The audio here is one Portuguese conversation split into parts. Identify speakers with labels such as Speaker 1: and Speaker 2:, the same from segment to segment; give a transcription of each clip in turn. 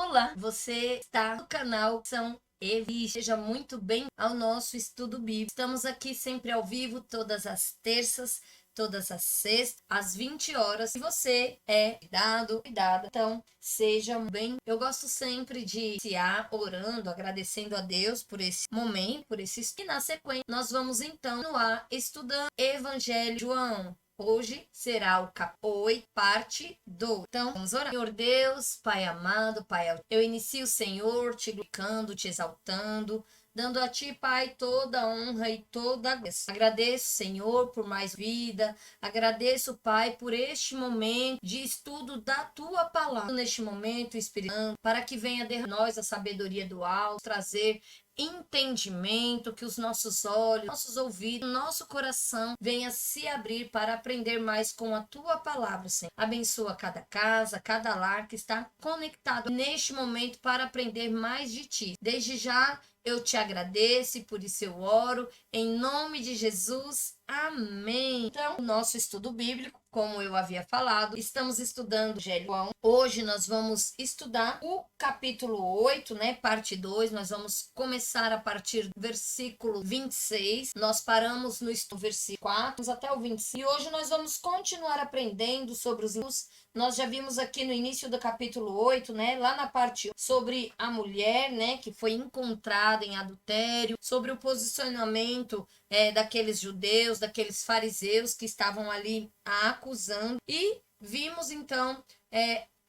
Speaker 1: Olá, você está no canal São Evi. Seja muito bem ao nosso estudo bíblico. Estamos aqui sempre ao vivo, todas as terças, todas as sextas, às 20 horas. Se você é cuidada, então seja bem. Eu gosto sempre de iniciar orando, agradecendo a Deus por esse momento, por esse estudo. E na sequência, nós vamos então continuar estudando Evangelho de João. Hoje será o capítulo 8, parte 2. Então, vamos orar. Senhor Deus, Pai amado, Pai alto, eu inicio, Senhor, te glorificando, te exaltando, dando a Ti, Pai, toda a honra e toda a glória. Agradeço, Senhor, por mais vida. Agradeço, Pai, por este momento de estudo da Tua palavra. Neste momento, Espírito Santo, para que venha de nós a sabedoria do alto, trazer entendimento, que os nossos olhos, nossos ouvidos, nosso coração venha se abrir para aprender mais com a Tua palavra, Senhor. Abençoa cada casa, cada lar que está conectado neste momento para aprender mais de Ti. Desde já eu te agradeço e por isso eu oro em nome de Jesus. Amém. Então, o nosso estudo bíblico, como eu havia falado, estamos estudando o Evangelho de João. Hoje nós vamos estudar o capítulo 8, né, parte 2. Nós vamos começar a partir do versículo 26. Nós paramos no versículo 4 até o 25. E hoje nós vamos continuar aprendendo sobre os irmãos. Nós já vimos aqui no início do capítulo 8, né, lá na parte 1, sobre a mulher, né, que foi encontrada em adultério, sobre o posicionamento daqueles judeus, daqueles fariseus que estavam ali a acusando. E vimos então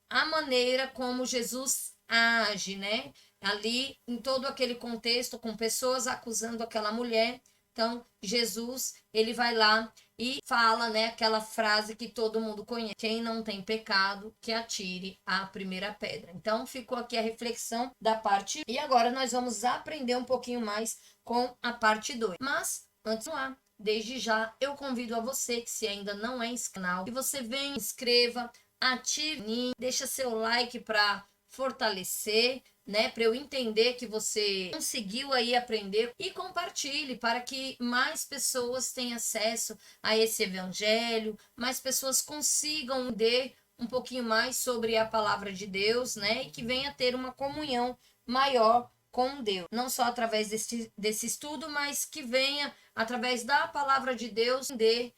Speaker 1: a maneira como Jesus age, né? Ali em todo aquele contexto, com pessoas acusando aquela mulher. Então, Jesus, ele vai lá e fala, né, aquela frase que todo mundo conhece: quem não tem pecado, que atire a primeira pedra. Então, ficou aqui a reflexão da parte. E agora nós vamos aprender um pouquinho mais com a parte 2. Mas, antes lá, desde já, eu convido a você que se ainda não é inscrito no canal, que você venha, inscreva, ative o sininho, deixa seu like para fortalecer, né, para eu entender que você conseguiu aí aprender, e compartilhe para que mais pessoas tenham acesso a esse evangelho, mais pessoas consigam entender um pouquinho mais sobre a palavra de Deus, né, e que venha ter uma comunhão maior com Deus, não só através desse estudo, mas que venha através da palavra de Deus entender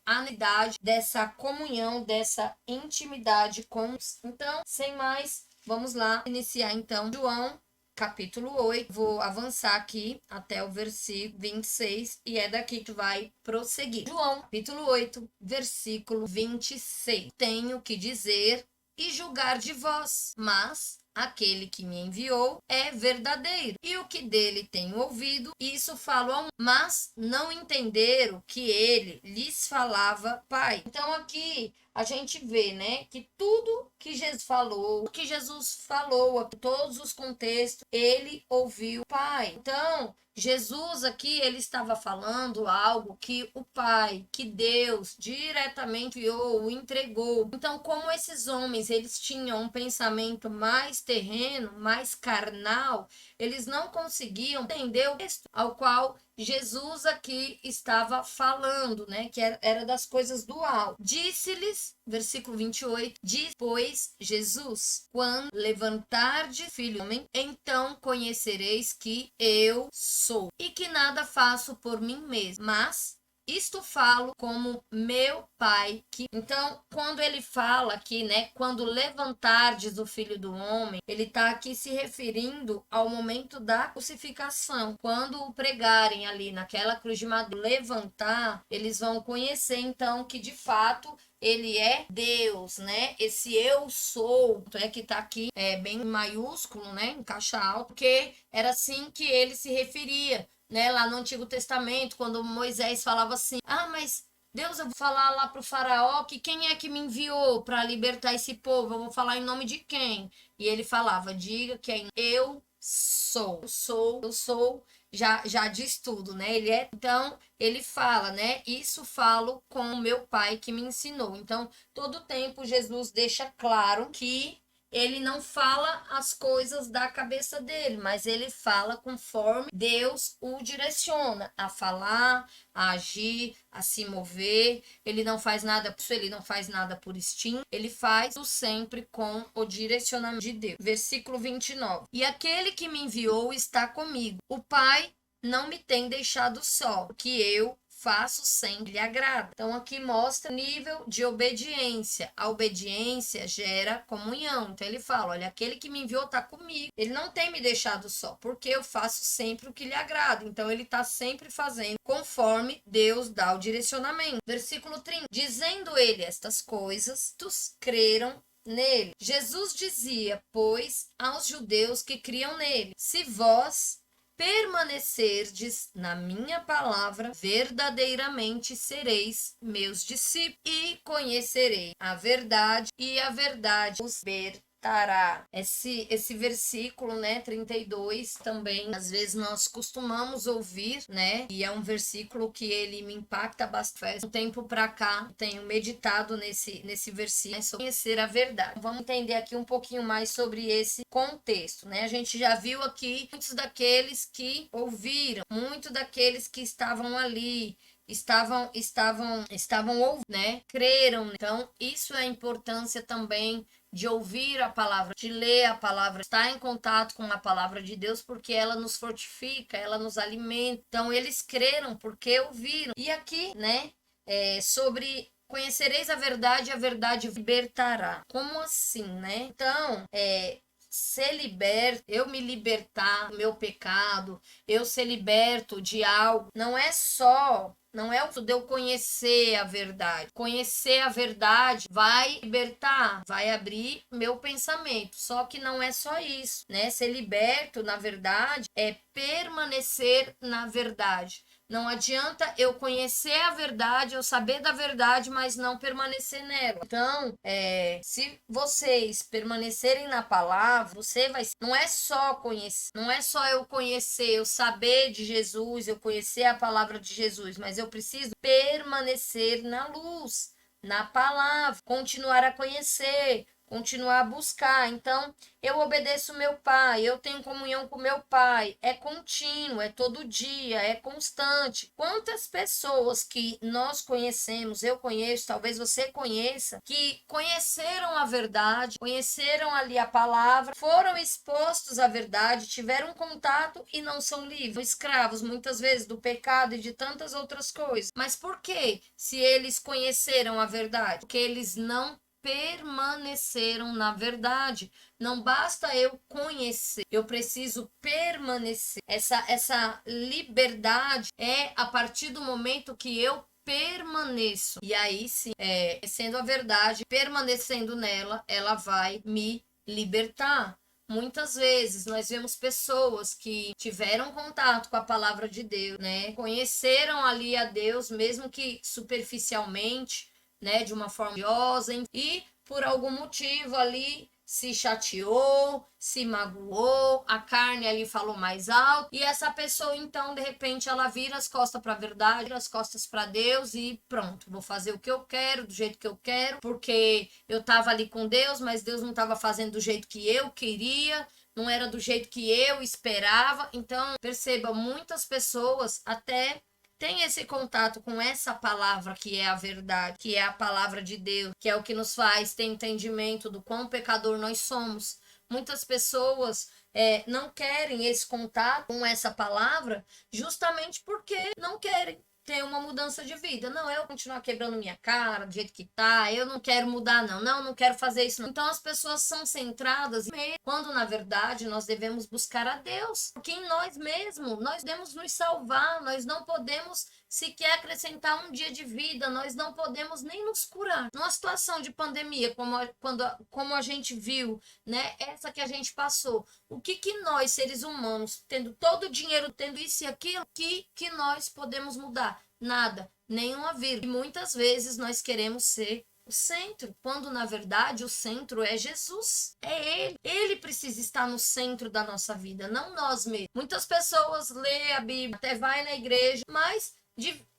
Speaker 1: a unidade dessa comunhão, dessa intimidade com Deus. Então, sem mais, vamos lá iniciar então João capítulo 8. Vou avançar aqui até o versículo 26 e é daqui que vai prosseguir. João capítulo 8, versículo 26. Tenho que dizer e julgar de vós, mas aquele que me enviou é verdadeiro, e o que dele tenho ouvido, isso falo ao mundo. Mas não entenderam que ele lhes falava Pai. Então aqui a gente vê, né, que tudo que Jesus falou, todos os contextos, ele ouviu o Pai. Então, Jesus aqui, ele estava falando algo que o Pai, que Deus diretamente enviou, entregou. Então, como esses homens, eles tinham um pensamento mais terreno, mais carnal, eles não conseguiam entender o texto ao qual Jesus aqui estava falando, né? Que era das coisas do alto. Disse-lhes, versículo 28, diz, pois, Jesus, quando levantardes filho homem, então conhecereis que eu sou, e que nada faço por mim mesmo, mas isto falo como meu Pai. Então, quando ele fala aqui, né, quando levantardes o Filho do Homem, ele está aqui se referindo ao momento da crucificação. Quando o pregarem ali naquela cruz de madeira, levantar, eles vão conhecer então que de fato ele é Deus, né? Esse eu sou, é que tá aqui bem maiúsculo, né, em caixa alta, porque era assim que ele se referia, né, lá no Antigo Testamento, quando Moisés falava assim: ah, mas Deus, eu vou falar lá para o faraó que quem é que me enviou para libertar esse povo, eu vou falar em nome de quem? E ele falava: diga quem eu sou. Eu sou, já diz tudo, né? Então, ele fala, né? Isso falo com o meu Pai que me ensinou. Então, todo tempo Jesus deixa claro que ele não fala as coisas da cabeça dele, mas ele fala conforme Deus o direciona a falar, a agir, a se mover. Ele não faz nada por isso, ele não faz nada por instinto, ele faz tudo sempre com o direcionamento de Deus. Versículo 29. E aquele que me enviou está comigo. O Pai não me tem deixado só, porque eu faço sempre lhe agrada. Então aqui mostra o nível de obediência. A obediência gera comunhão. Então ele fala, olha, aquele que me enviou está comigo. Ele não tem me deixado só, porque eu faço sempre o que lhe agrada. Então ele está sempre fazendo conforme Deus dá o direcionamento. Versículo 30. Dizendo ele estas coisas, todos creram nele. Jesus dizia, pois, aos judeus que criam nele, se vós permanecerdes na minha palavra, verdadeiramente sereis meus discípulos e conhecerei a verdade e a verdade os libertará. Esse versículo, né, 32, também, às vezes nós costumamos ouvir, né, e é um versículo que ele me impacta bastante. Um tempo pra cá, tenho meditado nesse versículo, sobre conhecer a verdade. Vamos entender aqui um pouquinho mais sobre esse contexto, né? A gente já viu aqui muitos daqueles que ouviram, muitos daqueles que estavam ali, estavam ouvindo, né? Creram. Então, isso é a importância também de ouvir a palavra, de ler a palavra, estar em contato com a palavra de Deus, porque ela nos fortifica, ela nos alimenta. Então, eles creram porque ouviram. E aqui, né, sobre conhecereis a verdade libertará. Como assim, né? Então, ser liberto, eu me libertar do meu pecado, eu ser liberto de algo, não é o de eu conhecer a verdade. Conhecer a verdade vai libertar, vai abrir meu pensamento. Só que não é só isso, né? Ser liberto, na verdade, é permanecer na verdade. Não adianta eu conhecer a verdade, eu saber da verdade, mas não permanecer nela. Então, se vocês permanecerem na palavra, você vai. Não é só conhecer, não é só eu conhecer, eu saber de Jesus, eu conhecer a palavra de Jesus, mas eu preciso permanecer na luz, na palavra, continuar a conhecer, continuar a buscar. Então, eu obedeço meu pai, eu tenho comunhão com meu pai. É contínuo, é todo dia, é constante. Quantas pessoas que nós conhecemos, eu conheço, talvez você conheça, que conheceram a verdade, conheceram ali a palavra, foram expostos à verdade, tiveram contato e não são livres, são escravos muitas vezes do pecado e de tantas outras coisas. Mas por quê? Se eles conheceram a verdade, porque eles não permaneceram na verdade. Não basta eu conhecer, eu preciso permanecer. Essa liberdade é a partir do momento que eu permaneço. E aí sim, sendo a verdade, permanecendo nela, ela vai me libertar. Muitas vezes nós vemos pessoas que tiveram contato com a palavra de Deus, né? Conheceram ali a Deus, mesmo que superficialmente, né, de uma forma religiosa, e por algum motivo ali se chateou, se magoou, a carne ali falou mais alto, e essa pessoa então de repente ela vira as costas para a verdade, vira as costas para Deus e pronto, vou fazer o que eu quero, do jeito que eu quero, porque eu tava ali com Deus, mas Deus não tava fazendo do jeito que eu queria, não era do jeito que eu esperava. Então, perceba, muitas pessoas até tem esse contato com essa palavra que é a verdade, que é a palavra de Deus, que é o que nos faz ter entendimento do quão pecador nós somos. Muitas pessoas não querem esse contato com essa palavra justamente porque não querem ter uma mudança de vida. Não, eu continuar quebrando minha cara do jeito que tá, eu não quero mudar, não quero fazer isso, não. Então as pessoas são centradas quando na verdade nós devemos buscar a Deus, porque em nós mesmos nós devemos nos salvar, nós não podemos sequer acrescentar um dia de vida, nós não podemos nem nos curar. Numa situação de pandemia, como a gente viu, né, essa que a gente passou, o que nós, seres humanos, tendo todo o dinheiro, tendo isso e aquilo, que nós podemos mudar? Nada, nenhuma vida. E muitas vezes nós queremos ser o centro, quando na verdade o centro é Jesus, é Ele. Ele precisa estar no centro da nossa vida, não nós mesmos. Muitas pessoas lêem a Bíblia, até vai na igreja, mas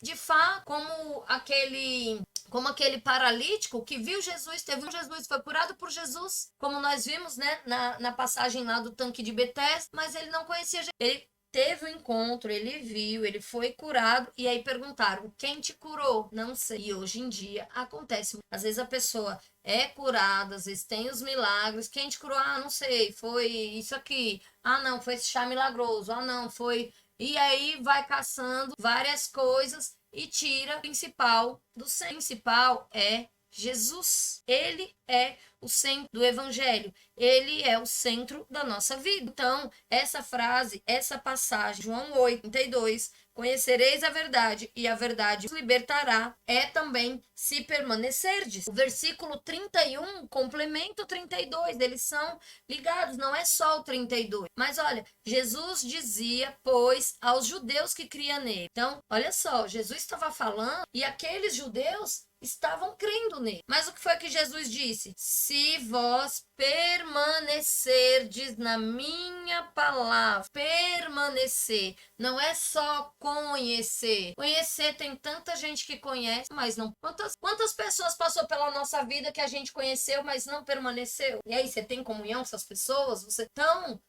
Speaker 1: de fato, como aquele como aquele paralítico que viu Jesus, teve um Jesus, foi curado por Jesus, como nós vimos, né, na passagem lá do tanque de Betesda, mas ele não conhecia Jesus. Ele teve o encontro, ele viu, ele foi curado, e aí perguntaram, quem te curou? Não sei. E hoje em dia acontece. Às vezes a pessoa é curada, às vezes tem os milagres. Quem te curou? Ah, não sei, foi isso aqui. Ah, não, foi esse chá milagroso. Ah, não, foi... E aí vai caçando várias coisas e tira o principal do centro. O principal é Jesus. Ele é o centro do evangelho. Ele é o centro da nossa vida. Então, essa frase, essa passagem, João 8:32, conhecereis a verdade e a verdade os libertará, é também se permanecerdes. O versículo 31 complementa o 32, eles são ligados, não é só o 32. Mas olha, Jesus dizia, pois, aos judeus que criam nele. Então, olha só, Jesus estava falando e aqueles judeus estavam crendo nele. Mas o que foi que Jesus disse? Se vós permanecerdes na minha palavra, permanecer, não é só conhecer. Conhecer, tem tanta gente que conhece, mas não. Quantas pessoas passou pela nossa vida que a gente conheceu, mas não permaneceu? E aí, você tem comunhão com essas pessoas? Então,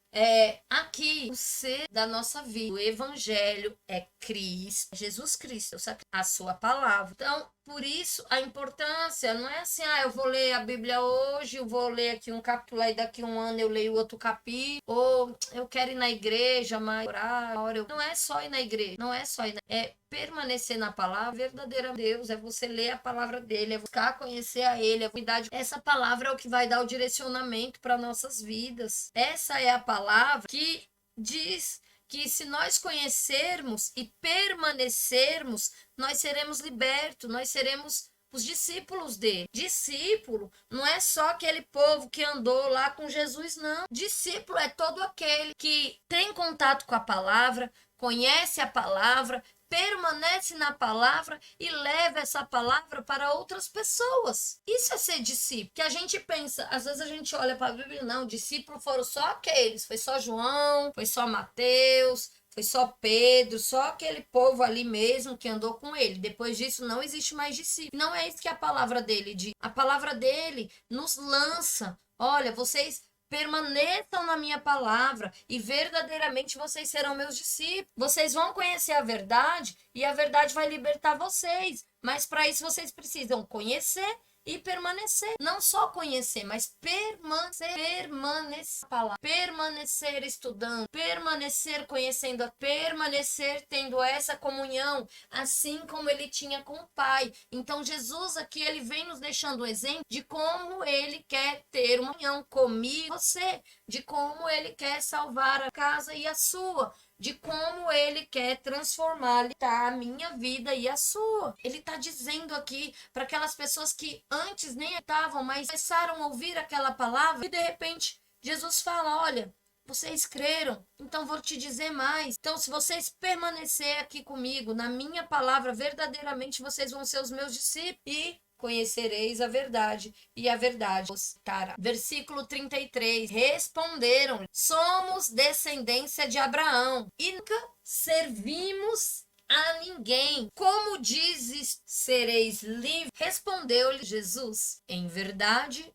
Speaker 1: aqui, o ser da nossa vida, o evangelho é Cristo, Jesus Cristo, a sua palavra. Então, por isso, a importância não é assim, eu vou ler a Bíblia hoje, eu vou ler aqui um capítulo, aí daqui um ano eu leio outro capítulo, ou eu quero ir na igreja, mas orar, não é só ir na igreja, não é só ir é permanecer na palavra, verdadeiro Deus, é você ler a palavra dele, é buscar conhecer a ele, essa palavra é o que vai dar o direcionamento para nossas vidas. Essa é a palavra que diz que se nós conhecermos e permanecermos, nós seremos libertos, nós seremos os discípulos dele. Discípulo não é só aquele povo que andou lá com Jesus, não. Discípulo é todo aquele que tem contato com a palavra, conhece a palavra, permanece na palavra e leva essa palavra para outras pessoas. Isso é ser discípulo. Que a gente pensa, às vezes a gente olha para a Bíblia, não, discípulos foram só aqueles, foi só João, foi só Mateus, foi só Pedro, só aquele povo ali mesmo que andou com ele. Depois disso não existe mais discípulo. Não é isso que a palavra dele diz. A palavra dele nos lança. Olha, vocês permaneçam na minha palavra e verdadeiramente vocês serão meus discípulos. Vocês vão conhecer a verdade e a verdade vai libertar vocês. Mas para isso vocês precisam conhecer e permanecer. Não só conhecer, mas permanecer. Permanecer a palavra. Permanecer estudando. Permanecer conhecendo. Permanecer tendo essa comunhão. Assim como ele tinha com o Pai. Então Jesus aqui, ele vem nos deixando um exemplo de como ele quer ter uma comunhão comigo e você. De como ele quer salvar a casa e a sua. De como ele quer transformar a minha vida e a sua. Ele está dizendo aqui para aquelas pessoas que antes nem estavam, mas começaram a ouvir aquela palavra e de repente Jesus fala, olha, vocês creram, então vou te dizer mais. Então, se vocês permanecer aqui comigo, na minha palavra, verdadeiramente vocês vão ser os meus discípulos e conhecereis a verdade, e a verdade os dará. Versículo 33, responderam, somos descendência de Abraão, e nunca servimos a ninguém. Como dizes, sereis livres? Respondeu-lhe Jesus, em verdade,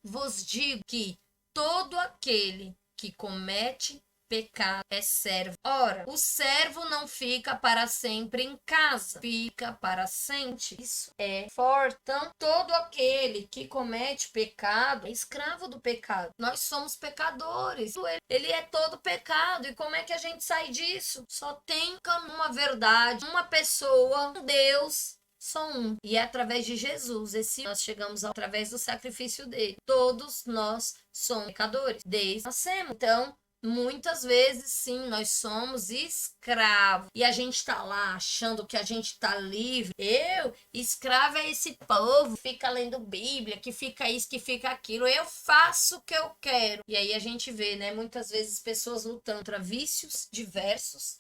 Speaker 1: vos digo que todo aquele que comete pecado é servo. Ora, o servo não fica para sempre em casa, fica para sempre. Isso é forte. Então, todo aquele que comete pecado é escravo do pecado. Nós somos pecadores. Ele é todo pecado. E como é que a gente sai disso? Só tem uma verdade, uma pessoa, um Deus. Só um. E é através de Jesus. Nós chegamos através do sacrifício dele. Todos nós somos pecadores. Desde que nascemos. Então, muitas vezes, sim, nós somos escravos. E a gente tá lá achando que a gente tá livre. Escravo é esse povo, fica lendo Bíblia, que fica isso, que fica aquilo. Eu faço o que eu quero. E aí a gente vê, né, muitas vezes pessoas lutando contra vícios diversos.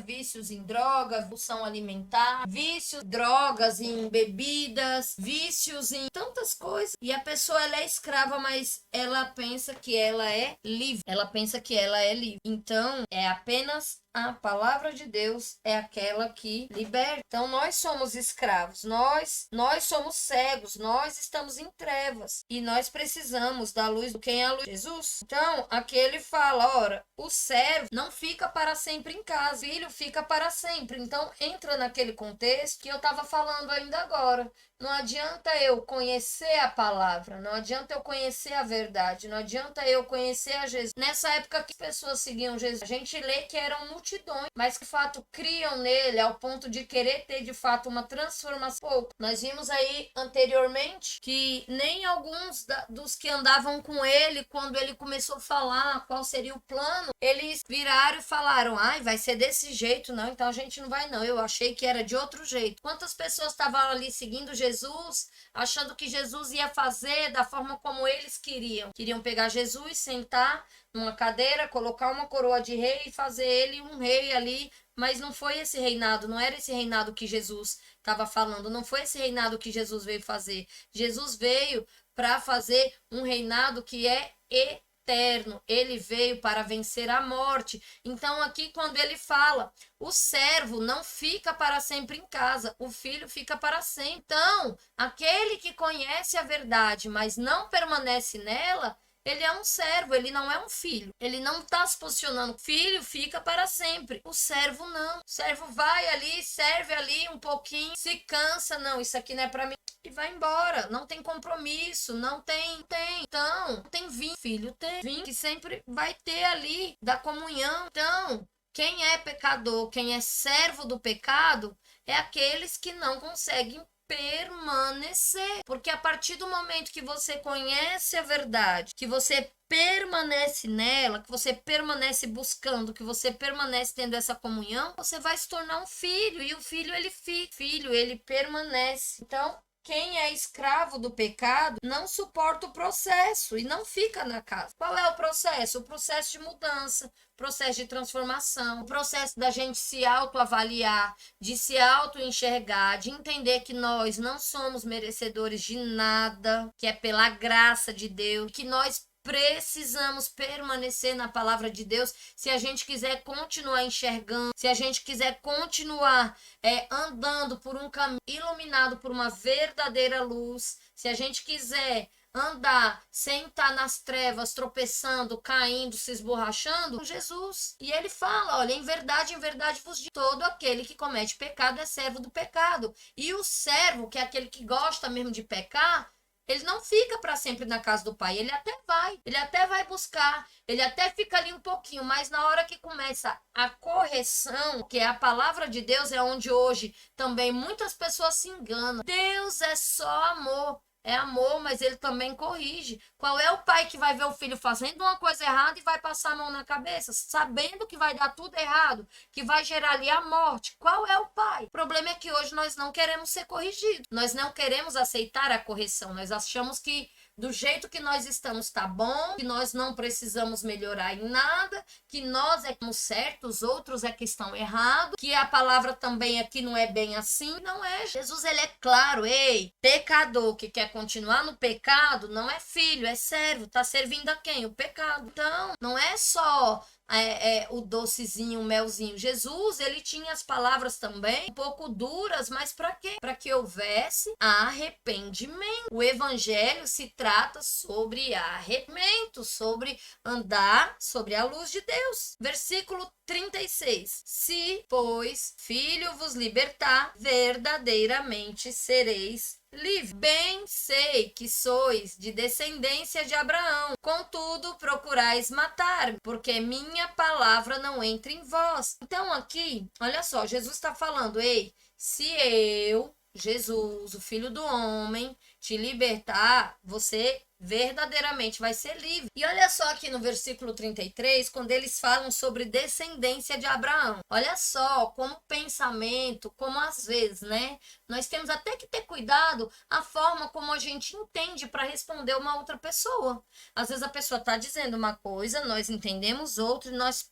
Speaker 1: Vícios em droga, compulsão alimentar, vícios, drogas em bebidas, vícios em tantas coisas. E a pessoa, ela é escrava, mas ela pensa que ela é livre. Ela pensa que ela é livre. Então, é apenas a palavra de Deus é aquela que liberta. Então nós somos escravos, nós somos cegos, nós estamos em trevas e nós precisamos da luz. Quem é a luz? Jesus. Então aqui ele fala, ora, o servo não fica para sempre em casa, o filho fica para sempre. Então entra naquele contexto que eu estava falando ainda agora. Não adianta eu conhecer a palavra, não adianta eu conhecer a verdade, não adianta eu conhecer a Jesus. Nessa época que as pessoas seguiam Jesus, a gente lê que eram multidões, mas que de fato criam nele ao ponto de querer ter de fato uma transformação. Pouco. Nós vimos aí anteriormente que nem alguns dos que andavam com ele, quando ele começou a falar qual seria o plano, eles viraram e falaram, ai, vai ser desse jeito, não, então a gente não vai não, eu achei que era de outro jeito. Quantas pessoas estavam ali seguindo Jesus, achando que Jesus ia fazer da forma como eles queriam. Queriam pegar Jesus, sentar numa cadeira, colocar uma coroa de rei e fazer ele um rei ali, mas não foi esse reinado, não era esse reinado que Jesus estava falando, não foi esse reinado que Jesus veio fazer. Jesus veio para fazer um reinado que é eterno. Ele veio para vencer a morte. Então aqui quando ele fala, o servo não fica para sempre em casa, o filho fica para sempre. Então, aquele que conhece a verdade, mas não permanece nela, ele é um servo, ele não é um filho. Ele não está se posicionando. Filho fica para sempre. O servo não. O servo vai ali, serve ali um pouquinho, se cansa. Não, isso aqui não é para mim. E vai embora. Não tem compromisso. Não tem. Então, não tem vinho. Filho tem vinho que sempre vai ter ali da comunhão. Então, quem é pecador, quem é servo do pecado, é aqueles que não conseguem permanecer, porque a partir do momento que você conhece a verdade, que você permanece nela, que você permanece buscando, que você permanece tendo essa comunhão, você vai se tornar um filho, e o filho ele fica, filho ele permanece. Então, quem é escravo do pecado não suporta o processo e não fica na casa. Qual é o processo? O processo de mudança, processo de transformação, o processo da gente se autoavaliar, de se auto-enxergar, de entender que nós não somos merecedores de nada, que é pela graça de Deus, que nós precisamos permanecer na palavra de Deus se a gente quiser continuar enxergando, se a gente quiser continuar andando por um caminho iluminado por uma verdadeira luz, se a gente quiser andar sem estar nas trevas, tropeçando, caindo, se esborrachando, com Jesus. E ele fala, olha, em verdade vos digo, todo aquele que comete pecado é servo do pecado. E o servo, que é aquele que gosta mesmo de pecar, ele não fica para sempre na casa do pai, ele até vai buscar, ele até fica ali um pouquinho, mas na hora que começa a correção, que é a palavra de Deus, é onde hoje também muitas pessoas se enganam. Deus é só amor. É amor, mas ele também corrige. Qual é o pai que vai ver o filho fazendo uma coisa errada e vai passar a mão na cabeça, sabendo que vai dar tudo errado, que vai gerar ali a morte? Qual é o pai? O problema é que hoje nós não queremos ser corrigidos. Nós não queremos aceitar a correção. Nós achamos que do jeito que nós estamos tá bom, que nós não precisamos melhorar em nada, que nós é que estamos certos, os outros é que estão errados, que a palavra também aqui não é bem assim. Não é. Jesus, ele é claro, ei, pecador que quer continuar no pecado não é filho, é servo, tá servindo a quem? O pecado. Então, não é só o docezinho, o melzinho. Jesus, ele tinha as palavras também um pouco duras, mas para quê? Para que houvesse arrependimento. O evangelho se trata sobre arrependimento, sobre andar sobre a luz de Deus. Versículo 36. Se, pois, filho vos libertar, verdadeiramente sereis livre. Bem sei que sois de descendência de Abraão, contudo procurais matar-me, porque minha palavra não entra em vós. Então aqui, olha só, Jesus está falando, ei, se eu, Jesus, o Filho do Homem, te libertar, você verdadeiramente vai ser livre. E olha só aqui no versículo 33, quando eles falam sobre descendência de Abraão. Olha só como pensamento, como às vezes, né? Nós temos até que ter cuidado a forma como a gente entende para responder uma outra pessoa. Às vezes a pessoa está dizendo uma coisa, nós entendemos outra e nós,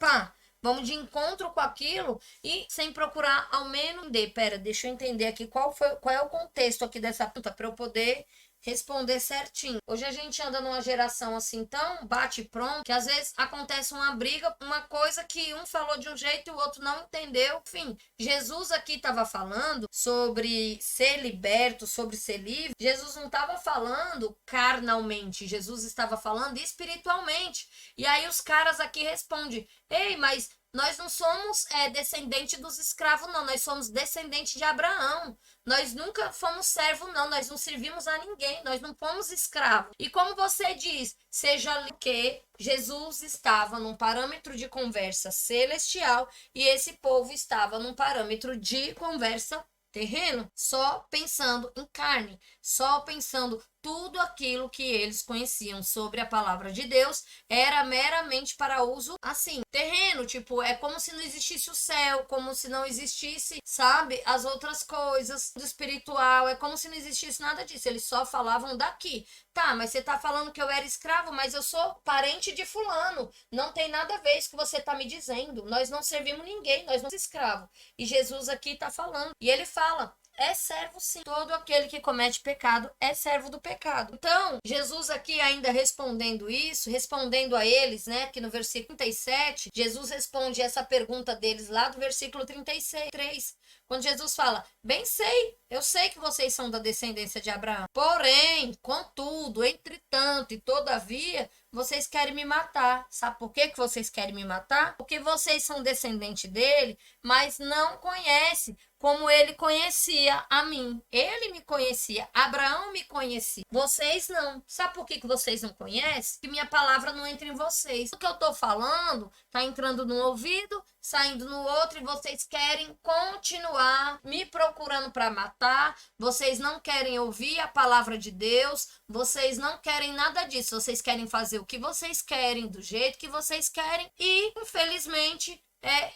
Speaker 1: vamos de encontro com aquilo e sem procurar ao menos entender. Pera, deixa eu entender aqui qual é o contexto aqui dessa pergunta para eu poder responder certinho. Hoje a gente anda numa geração assim tão bate pronto que às vezes acontece uma briga, uma coisa que um falou de um jeito e o outro não entendeu. Enfim, Jesus aqui estava falando sobre ser liberto, sobre ser livre. Jesus não estava falando carnalmente, Jesus estava falando espiritualmente. E aí os caras aqui respondem: ei, mas nós não somos descendente dos escravos, não. Nós somos descendente de Abraão. Nós nunca fomos servo, não. Nós não servimos a ninguém. Nós não fomos escravos. E como você diz, seja que Jesus estava num parâmetro de conversa celestial e esse povo estava num parâmetro de conversa terreno, só pensando em carne, só pensando tudo aquilo que eles conheciam sobre a palavra de Deus era meramente para uso assim, terreno, tipo, é como se não existisse o céu, como se não existisse, sabe, as outras coisas do espiritual, é como se não existisse nada disso, eles só falavam daqui. Tá, mas você tá falando que eu era escravo, mas eu sou parente de fulano, não tem nada a ver isso que você tá me dizendo, nós não servimos ninguém, nós não somos escravos. E Jesus aqui tá falando, e ele fala: é servo sim. Todo aquele que comete pecado é servo do pecado. Então, Jesus aqui ainda respondendo isso, respondendo a eles, né, que no versículo 37, Jesus responde essa pergunta deles lá do versículo 33, quando Jesus fala: bem sei, eu sei que vocês são da descendência de Abraão. Porém, contudo, entretanto e todavia, vocês querem me matar. Sabe por que vocês querem me matar? Porque vocês são descendentes dele, mas não conhecem como ele conhecia a mim. Ele me conhecia, Abraão me conhecia. Vocês não. Sabe por que vocês não conhecem? Que minha palavra não entra em vocês. O que eu estou falando está entrando num ouvido, saindo no outro, e vocês querem continuar me procurando para matar. Vocês não querem ouvir a palavra de Deus. Vocês não querem nada disso. Vocês querem fazer o que vocês querem, do jeito que vocês querem. E, infelizmente,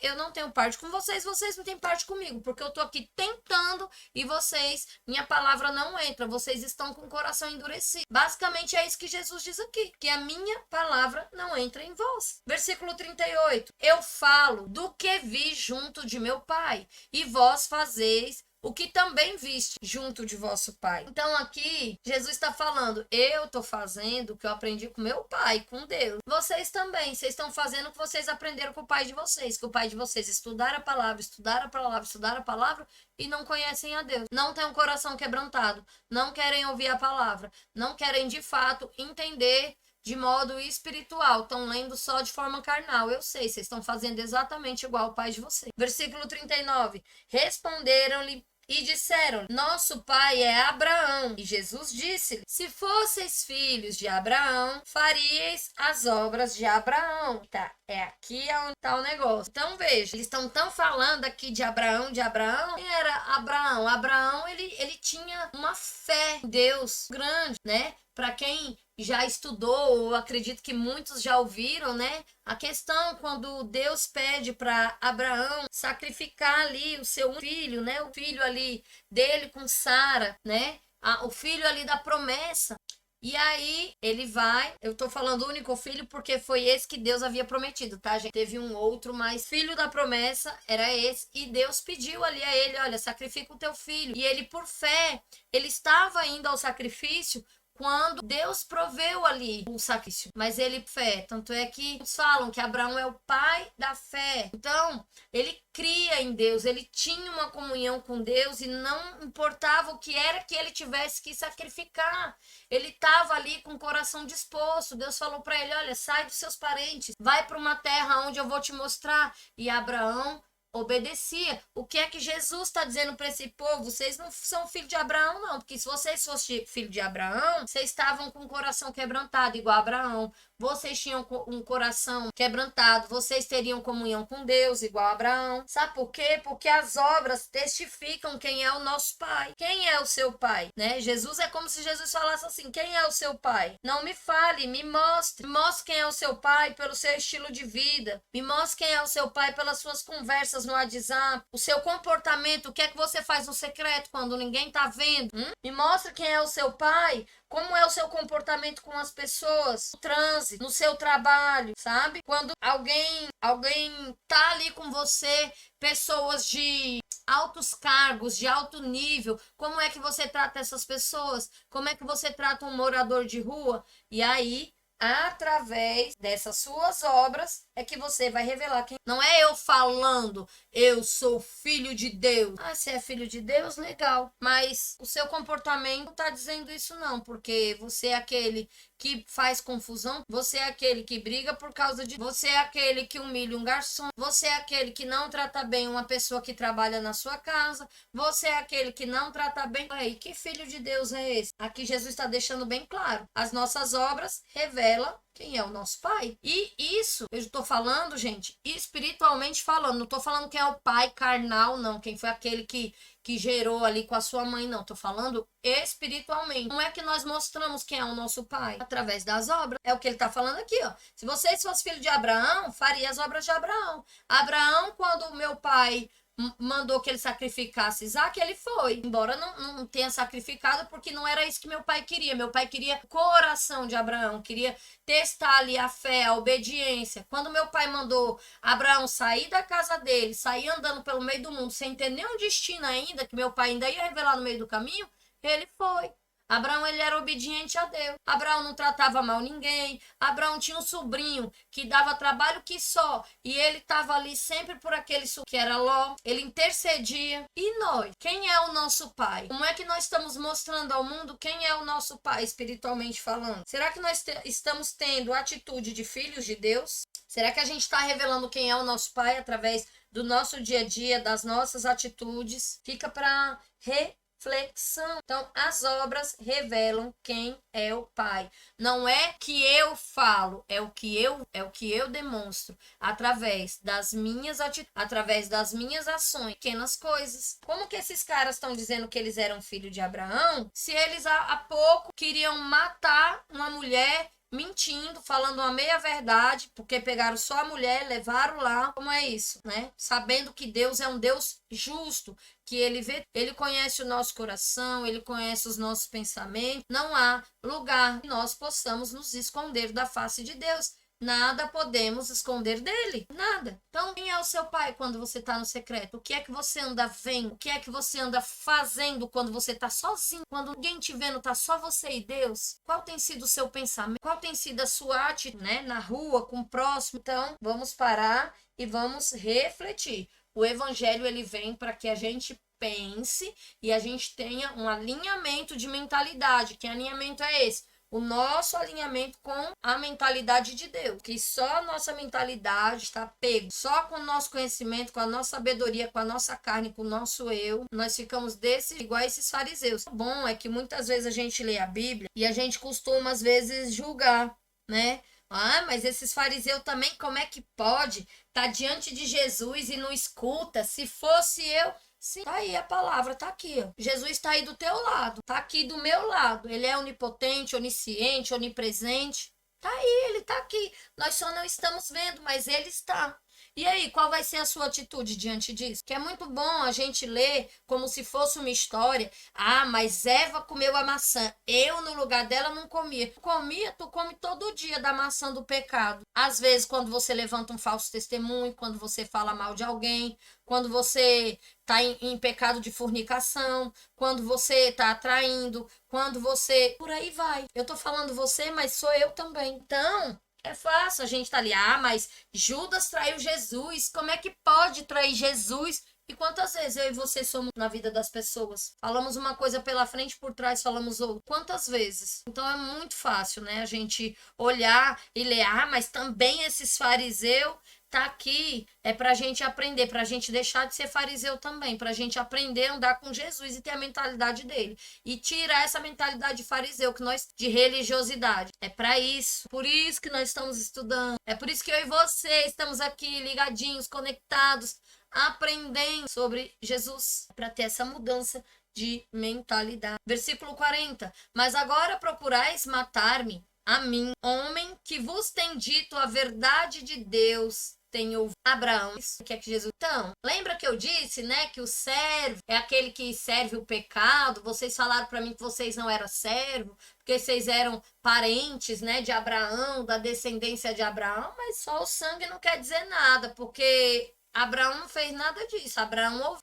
Speaker 1: eu não tenho parte com vocês, vocês não têm parte comigo, porque eu tô aqui tentando e vocês, minha palavra não entra, vocês estão com o coração endurecido. Basicamente é isso que Jesus diz aqui, que a minha palavra não entra em vós. Versículo 38, eu falo do que vi junto de meu Pai, e vós fazeis o que também viste junto de vosso pai. Então aqui, Jesus está falando: eu estou fazendo o que eu aprendi com meu pai, com Deus. Vocês também, vocês estão fazendo o que vocês aprenderam com o pai de vocês. Que o pai de vocês estudar a palavra, estudar a palavra, estudar a palavra e não conhecem a Deus. Não têm um coração quebrantado, não querem ouvir a palavra, não querem de fato entender de modo espiritual, estão lendo só de forma carnal. Eu sei, vocês estão fazendo exatamente igual o pai de vocês. Versículo 39, responderam-lhe e disseram: nosso pai é Abraão. E Jesus disse-lhe: se fosseis filhos de Abraão, faríeis as obras de Abraão. Tá, é aqui onde está o negócio. Então veja, eles estão tão falando aqui de Abraão, de Abraão. Quem era Abraão? Abraão, ele tinha uma fé em Deus grande, né? Para quem já estudou, ou acredito que muitos já ouviram, né? A questão quando Deus pede para Abraão sacrificar ali o seu filho, né? O filho ali dele com Sara, né? O filho ali da promessa. E aí ele vai, eu tô falando único filho porque foi esse que Deus havia prometido, tá, gente? Teve um outro, mas filho da promessa era esse, e Deus pediu ali a ele: olha, sacrifica o teu filho. E ele, por fé, ele estava indo ao sacrifício quando Deus proveu ali o sacrifício, mas ele fé, tanto é que eles falam que Abraão é o pai da fé. Então, ele cria em Deus, ele tinha uma comunhão com Deus e não importava o que era que ele tivesse que sacrificar. Ele estava ali com o coração disposto. Deus falou para ele: olha, sai dos seus parentes, vai para uma terra onde eu vou te mostrar. E Abraão obedecia. O que é que Jesus está dizendo para esse povo? Vocês não são filho de Abraão, não, porque se vocês fossem filho de Abraão, vocês estavam com o coração quebrantado igual a Abraão. Vocês tinham um coração quebrantado, vocês teriam comunhão com Deus igual a Abraão. Sabe por quê? Porque as obras testificam quem é o nosso pai. Quem é o seu pai, né? Jesus, é como se Jesus falasse assim: quem é o seu pai? Não me fale, me mostre. Me mostre quem é o seu pai pelo seu estilo de vida. Me mostre quem é o seu pai pelas suas conversas no WhatsApp, o seu comportamento, o que é que você faz no secreto quando ninguém tá vendo. Me mostre quem é o seu pai, como é o seu comportamento com as pessoas, no trânsito, no seu trabalho, sabe? Quando alguém tá ali com você, pessoas de altos cargos, de alto nível, como é que você trata essas pessoas? Como é que você trata um morador de rua? E aí, através dessas suas obras, é que você vai revelar quem. Não é eu falando, eu sou filho de Deus. Ah, você é filho de Deus? Legal. Mas o seu comportamento não está dizendo isso, não, porque você é aquele que faz confusão, você é aquele que briga por causa de. Você é aquele que humilha um garçom, você é aquele que não trata bem uma pessoa que trabalha na sua casa, você é aquele que não trata bem. Aí, que filho de Deus é esse? Aqui Jesus está deixando bem claro. As nossas obras revelam quem é o nosso pai. E isso, eu estou falando, gente, espiritualmente falando. Não estou falando quem é o pai carnal, não. Quem foi aquele que gerou ali com a sua mãe, não. Estou falando espiritualmente. Como é que nós mostramos quem é o nosso pai? Através das obras. É o que ele está falando aqui, ó. Se vocês fossem filhos de Abraão, faria as obras de Abraão. Abraão, quando o meu pai mandou que ele sacrificasse Isaac, ele foi. Embora não tenha sacrificado, porque não era isso que meu pai queria. Meu pai queria o coração de Abraão, queria testar ali a fé, a obediência. Quando meu pai mandou Abraão sair da casa dele, sair andando pelo meio do mundo, sem ter nenhum destino ainda, que meu pai ainda ia revelar no meio do caminho, ele foi. Abraão, ele era obediente a Deus. Abraão não tratava mal ninguém. Abraão tinha um sobrinho que dava trabalho que só. E ele estava ali sempre por aquele que era Ló. Ele intercedia. E nós? Quem é o nosso pai? Como é que nós estamos mostrando ao mundo quem é o nosso pai, espiritualmente falando? Será que nós estamos tendo atitude de filhos de Deus? Será que a gente está revelando quem é o nosso pai através do nosso dia a dia, das nossas atitudes? Fica para reflexão. Então, as obras revelam quem é o pai. Não é que eu falo, é o que eu demonstro através das minhas atitudes, através das minhas ações, pequenas coisas. Como que esses caras estão dizendo que eles eram filhos de Abraão, se eles há pouco queriam matar uma mulher, mentindo, falando uma meia-verdade, porque pegaram só a mulher, levaram lá. Como é isso, né? Sabendo que Deus é um Deus justo, que ele vê, ele conhece o nosso coração, ele conhece os nossos pensamentos. Não há lugar que nós possamos nos esconder da face de Deus. Nada podemos esconder dele, nada. Então, quem é o seu pai quando você está no secreto? O que é que você anda vendo? O que é que você anda fazendo quando você está sozinho? Quando ninguém te vendo, tá só você e Deus? Qual tem sido o seu pensamento? Qual tem sido a sua atitude, né? Na rua, com o próximo? Então, vamos parar e vamos refletir. O evangelho, ele vem para que a gente pense e a gente tenha um alinhamento de mentalidade. Que alinhamento é esse? O nosso alinhamento com a mentalidade de Deus, que só a nossa mentalidade está pego, só com o nosso conhecimento, com a nossa sabedoria, com a nossa carne, com o nosso eu, nós ficamos igual esses fariseus. O bom é que muitas vezes a gente lê a Bíblia e a gente costuma às vezes julgar, né? Ah, mas esses fariseus também, como é que pode estar diante de Jesus e não escuta? Se fosse eu... Sim, tá aí a palavra, tá aqui, ó. Jesus está aí do teu lado, tá aqui do meu lado. Ele é onipotente, onisciente, onipresente. Tá aí, ele tá aqui. Nós só não estamos vendo, mas ele está. E aí, qual vai ser a sua atitude diante disso? Que é muito bom a gente ler como se fosse uma história. Ah, mas Eva comeu a maçã. Eu, no lugar dela, não comia. Comia, tu come todo dia da maçã do pecado. Às vezes, quando você levanta um falso testemunho, quando você fala mal de alguém, quando você está em pecado de fornicação, quando você está atraindo, quando você... Por aí vai. Eu tô falando você, mas sou eu também. Então... é fácil, a gente tá ali, ah, mas Judas traiu Jesus, como é que pode trair Jesus? E quantas vezes eu e você somos na vida das pessoas? Falamos uma coisa pela frente, por trás falamos outra. Quantas vezes? Então é muito fácil, né? A gente olhar e ler, ah, mas também esses fariseus tá aqui, é pra gente aprender, pra gente deixar de ser fariseu também, pra gente aprender a andar com Jesus e ter a mentalidade dele. E tirar essa mentalidade de fariseu, que nós, de religiosidade. É pra isso. Por isso que nós estamos estudando. É por isso que eu e você estamos aqui ligadinhos, conectados, aprendendo sobre Jesus, para ter essa mudança de mentalidade. Versículo 40. Mas agora procurais matar-me, a mim, homem que vos tem dito a verdade de Deus, tem ouvido. Abraão, isso que é que Jesus... Então, lembra que eu disse, né, que o servo é aquele que serve o pecado? Vocês falaram para mim que vocês não eram servo, porque vocês eram parentes, né, de Abraão, da descendência de Abraão, mas só o sangue não quer dizer nada, porque Abraão não fez nada disso.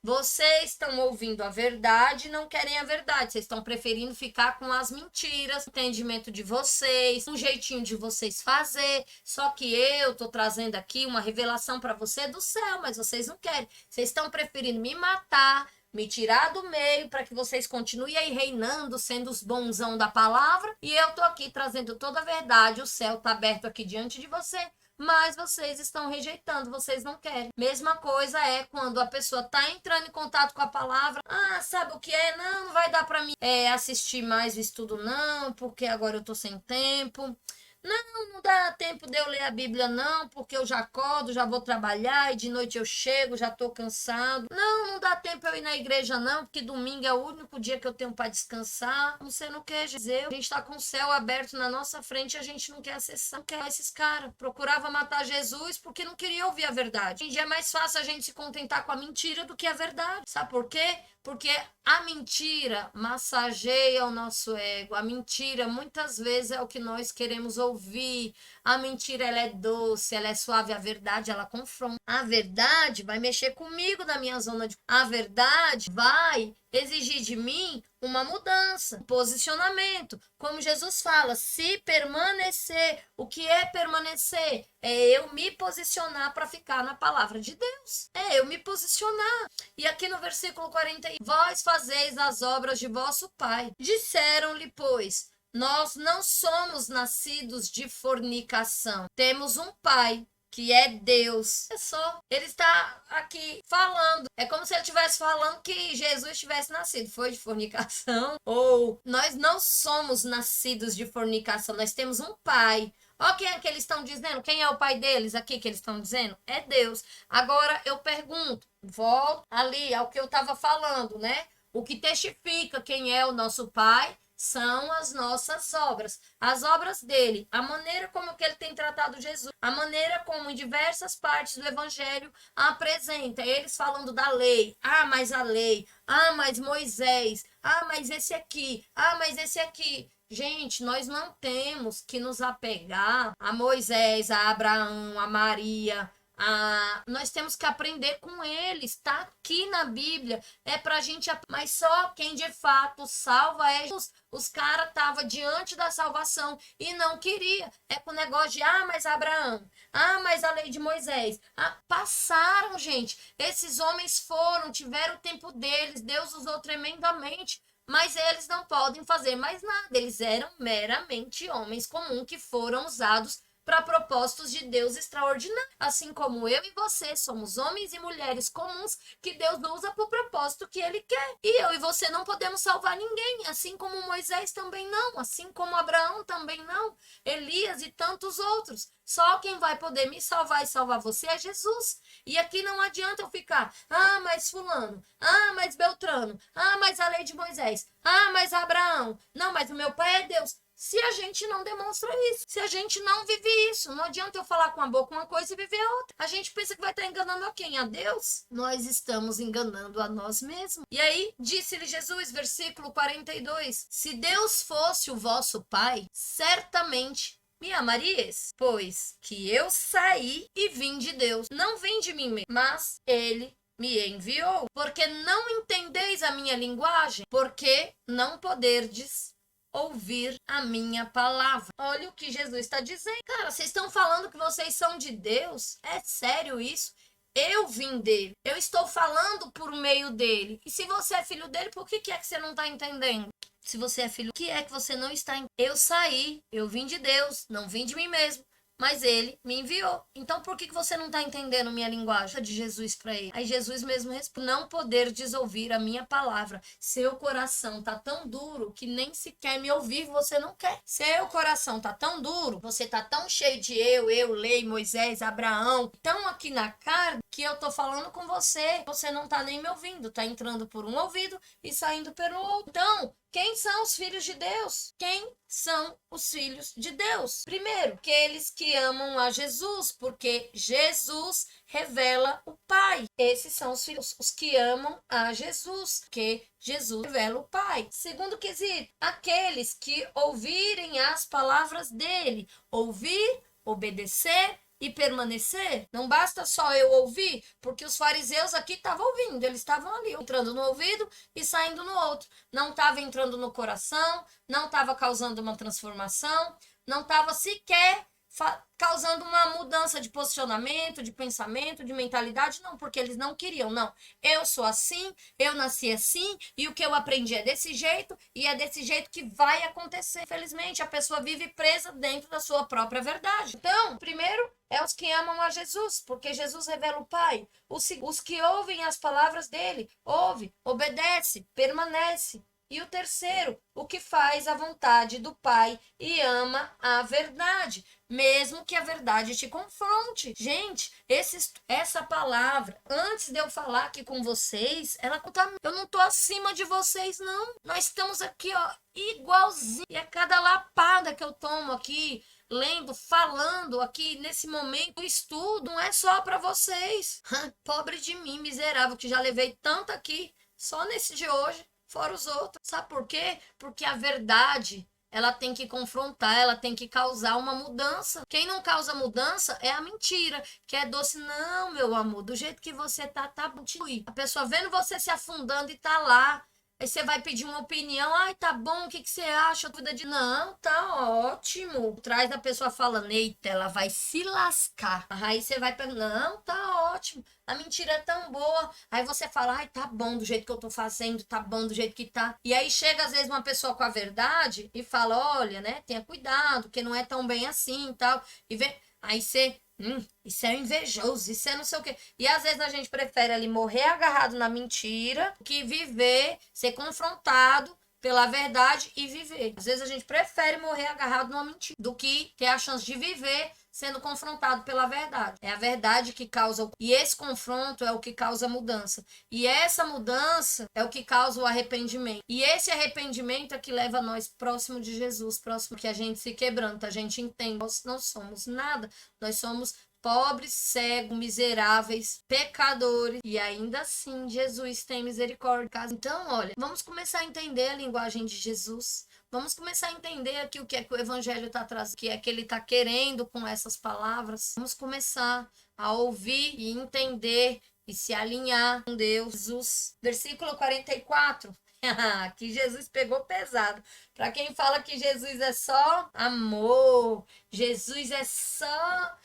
Speaker 1: Vocês estão ouvindo a verdade e não querem a verdade. Vocês estão preferindo ficar com as mentiras, entendimento de vocês, um jeitinho de vocês fazer. Só que eu tô trazendo aqui uma revelação para você do céu, mas vocês não querem. Vocês estão preferindo me matar, me tirar do meio para que vocês continuem aí reinando, sendo os bonzão da palavra. E eu tô aqui trazendo toda a verdade. O céu tá aberto aqui diante de você. Mas vocês estão rejeitando, vocês não querem. Mesma coisa é quando a pessoa está entrando em contato com a palavra. Ah, sabe o que é? Não vai dar para mim assistir mais o estudo não, porque agora eu tô sem tempo. Não dá tempo de eu ler a Bíblia não, porque eu já acordo, já vou trabalhar e de noite eu chego, já tô cansado. Não dá tempo eu ir na igreja não, porque domingo é o único dia que eu tenho para descansar. Você não quer, dizer, a gente tá com o céu aberto na nossa frente e a gente não quer acessar, não quer esses caras. Procurava matar Jesus porque não queria ouvir a verdade. Hoje em dia é mais fácil a gente se contentar com a mentira do que a verdade. Sabe por quê? Porque a mentira massageia o nosso ego. A mentira muitas vezes é o que nós queremos ouvir. A mentira ela é doce, ela é suave. A verdade ela confronta. A verdade vai mexer comigo na minha zona de... A verdade vai exigir de mim uma mudança, um posicionamento. Como Jesus fala, se permanecer, o que é permanecer? É eu me posicionar para ficar na palavra de Deus. É eu me posicionar. E aqui no versículo 41, vós fazeis as obras de vosso pai. Disseram-lhe, pois, nós não somos nascidos de fornicação. Temos um pai, que é Deus. É só. Ele está aqui falando. É como se ele estivesse falando que Jesus tivesse nascido. Foi de fornicação. Ou nós não somos nascidos de fornicação. Nós temos um pai. Olha quem é que eles estão dizendo. Quem é o pai deles aqui que eles estão dizendo? É Deus. Agora eu pergunto. Volto ali ao que eu estava falando, né? O que testifica quem é o nosso pai são as nossas obras, as obras dele, a maneira como que ele tem tratado Jesus, a maneira como em diversas partes do evangelho apresenta, eles falando da lei, mas a lei, mas Moisés, mas esse aqui, mas esse aqui. Gente, nós não temos que nos apegar a Moisés, a Abraão, a Maria. Nós temos que aprender com eles, tá aqui na Bíblia, é pra gente, mas só quem de fato salva é Jesus. Os caras estavam diante da salvação e não queria. É com o negócio de, mas Abraão, mas a lei de Moisés. Passaram, gente. Esses homens tiveram o tempo deles, Deus usou tremendamente. Mas eles não podem fazer mais nada. Eles eram meramente homens comuns que foram usados para propósitos de Deus extraordinários. Assim como eu e você somos homens e mulheres comuns que Deus usa para o propósito que Ele quer. E eu e você não podemos salvar ninguém, assim como Moisés também não, assim como Abraão também não, Elias e tantos outros. Só quem vai poder me salvar e salvar você é Jesus. E aqui não adianta eu ficar, mas fulano, mas Beltrano, mas a lei de Moisés, mas Abraão. Não, mas o meu pai é Deus. Se a gente não demonstra isso, se a gente não vive isso, não adianta eu falar com a boca uma coisa e viver a outra. A gente pensa que vai estar enganando a quem? A Deus? Nós estamos enganando a nós mesmos. E aí, disse-lhe Jesus, versículo 42, se Deus fosse o vosso Pai, certamente me amarias, pois que eu saí e vim de Deus, não vim de mim mesmo, mas Ele me enviou. Porque não entendeis a minha linguagem, porque não poderdes ouvir a minha palavra. Olha o que Jesus está dizendo. Cara, vocês estão falando que vocês são de Deus? É sério isso? Eu vim dele. Eu estou falando por meio dele. E se você é filho dele, por que é que você não está entendendo? Se você é filho, o que é que você não está entendendo? Eu saí, eu vim de Deus, não vim de mim mesmo. Mas ele me enviou. Então por que você não está entendendo minha linguagem de Jesus para ele? Aí Jesus mesmo responde, não poder desouvir a minha palavra. Seu coração tá tão duro que nem sequer me ouvir você não quer. Seu coração tá tão duro, você tá tão cheio de lei, Moisés, Abraão, tão aqui na carne que eu tô falando com você. Você não tá nem me ouvindo, tá entrando por um ouvido e saindo pelo outro. Então, quem são os filhos de Deus? Quem são os filhos de Deus? Primeiro, aqueles que amam a Jesus, porque Jesus revela o Pai. Esses são os filhos, os que amam a Jesus, porque Jesus revela o Pai. Segundo quesito, aqueles que ouvirem as palavras dele. Ouvir, obedecer, e permanecer? Não basta só eu ouvir, porque os fariseus aqui estavam ouvindo, eles estavam ali, entrando no ouvido e saindo no outro. Não estava entrando no coração, não estava causando uma transformação, não estava sequer causando uma mudança de posicionamento, de pensamento, de mentalidade, não, porque eles não queriam, não. Eu sou assim, eu nasci assim, e o que eu aprendi é desse jeito, e é desse jeito que vai acontecer. Infelizmente, a pessoa vive presa dentro da sua própria verdade. Então, primeiro, é os que amam a Jesus, porque Jesus revela o Pai. Os que ouvem as palavras dele, ouve, obedece, permanece. E o terceiro, o que faz a vontade do Pai e ama a verdade, mesmo que a verdade te confronte. Gente, essa palavra, antes de eu falar aqui com vocês, eu não tô acima de vocês, não. Nós estamos aqui, ó, igualzinho. E a cada lapada que eu tomo aqui, lendo, falando aqui nesse momento, o estudo não é só para vocês. Pobre de mim, miserável, que já levei tanto aqui, só nesse de hoje. Fora os outros. Sabe por quê? Porque a verdade, ela tem que confrontar, ela tem que causar uma mudança. Quem não causa mudança é a mentira, que é doce. Não, meu amor, do jeito que você tá bom. A pessoa vendo você se afundando e tá lá. Aí você vai pedir uma opinião. Ai, tá bom, o que você acha? Dúvida de não, tá ótimo. Traz da pessoa falando, eita, ela vai se lascar. Aí você vai perguntar, não, tá ótimo. A mentira é tão boa. Aí você fala, ai, tá bom do jeito que eu tô fazendo, tá bom do jeito que tá. E aí chega às vezes uma pessoa com a verdade e fala, olha, né, tenha cuidado, que não é tão bem assim e tal. E vem, aí você, isso é invejoso, isso é não sei o quê. E às vezes a gente prefere ali morrer agarrado na mentira que viver, ser confrontado pela verdade e viver. Às vezes a gente prefere morrer agarrado numa mentira do que ter a chance de viver sendo confrontado pela verdade. É a verdade que causa, e esse confronto é o que causa a mudança. E essa mudança é o que causa o arrependimento. E esse arrependimento é que leva nós próximo de Jesus, próximo que a gente se quebranta, a gente entende, nós não somos nada, nós somos pobres, cegos, miseráveis, pecadores, e ainda assim Jesus tem misericórdia. Então, olha, vamos começar a entender a linguagem de Jesus. Vamos começar a entender aqui o que é que o Evangelho está trazendo, o que é que ele está querendo com essas palavras. Vamos começar a ouvir e entender e se alinhar com Deus. Jesus, versículo 44. Que Jesus pegou pesado. Para quem fala que Jesus é só amor, Jesus é só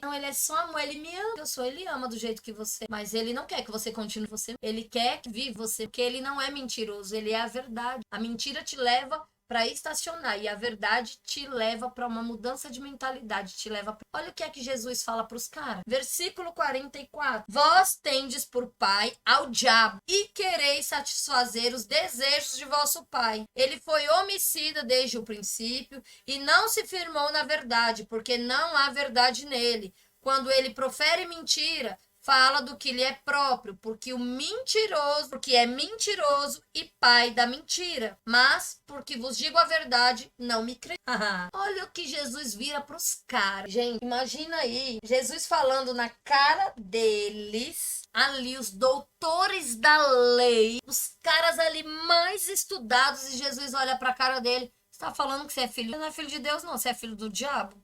Speaker 1: não, ele é só amor, ele me ama, ele ama do jeito que você, mas ele não quer que você continue você, ele quer que viva você, porque ele não é mentiroso, ele é a verdade. A mentira te leva para estacionar e a verdade te leva para uma mudança de mentalidade, Olha o que é que Jesus fala para os caras. Versículo 44. Vós tendes por pai ao diabo e quereis satisfazer os desejos de vosso pai. Ele foi homicida desde o princípio e não se firmou na verdade, porque não há verdade nele. Quando ele profere mentira, fala do que lhe é próprio, porque é mentiroso e pai da mentira. Mas, porque vos digo a verdade, não me crê. Olha o que Jesus vira para os caras. Gente, imagina aí, Jesus falando na cara deles, ali os doutores da lei, os caras ali mais estudados, e Jesus olha para a cara dele, você tá falando que você é filho? Você não é filho de Deus, não, você é filho do diabo.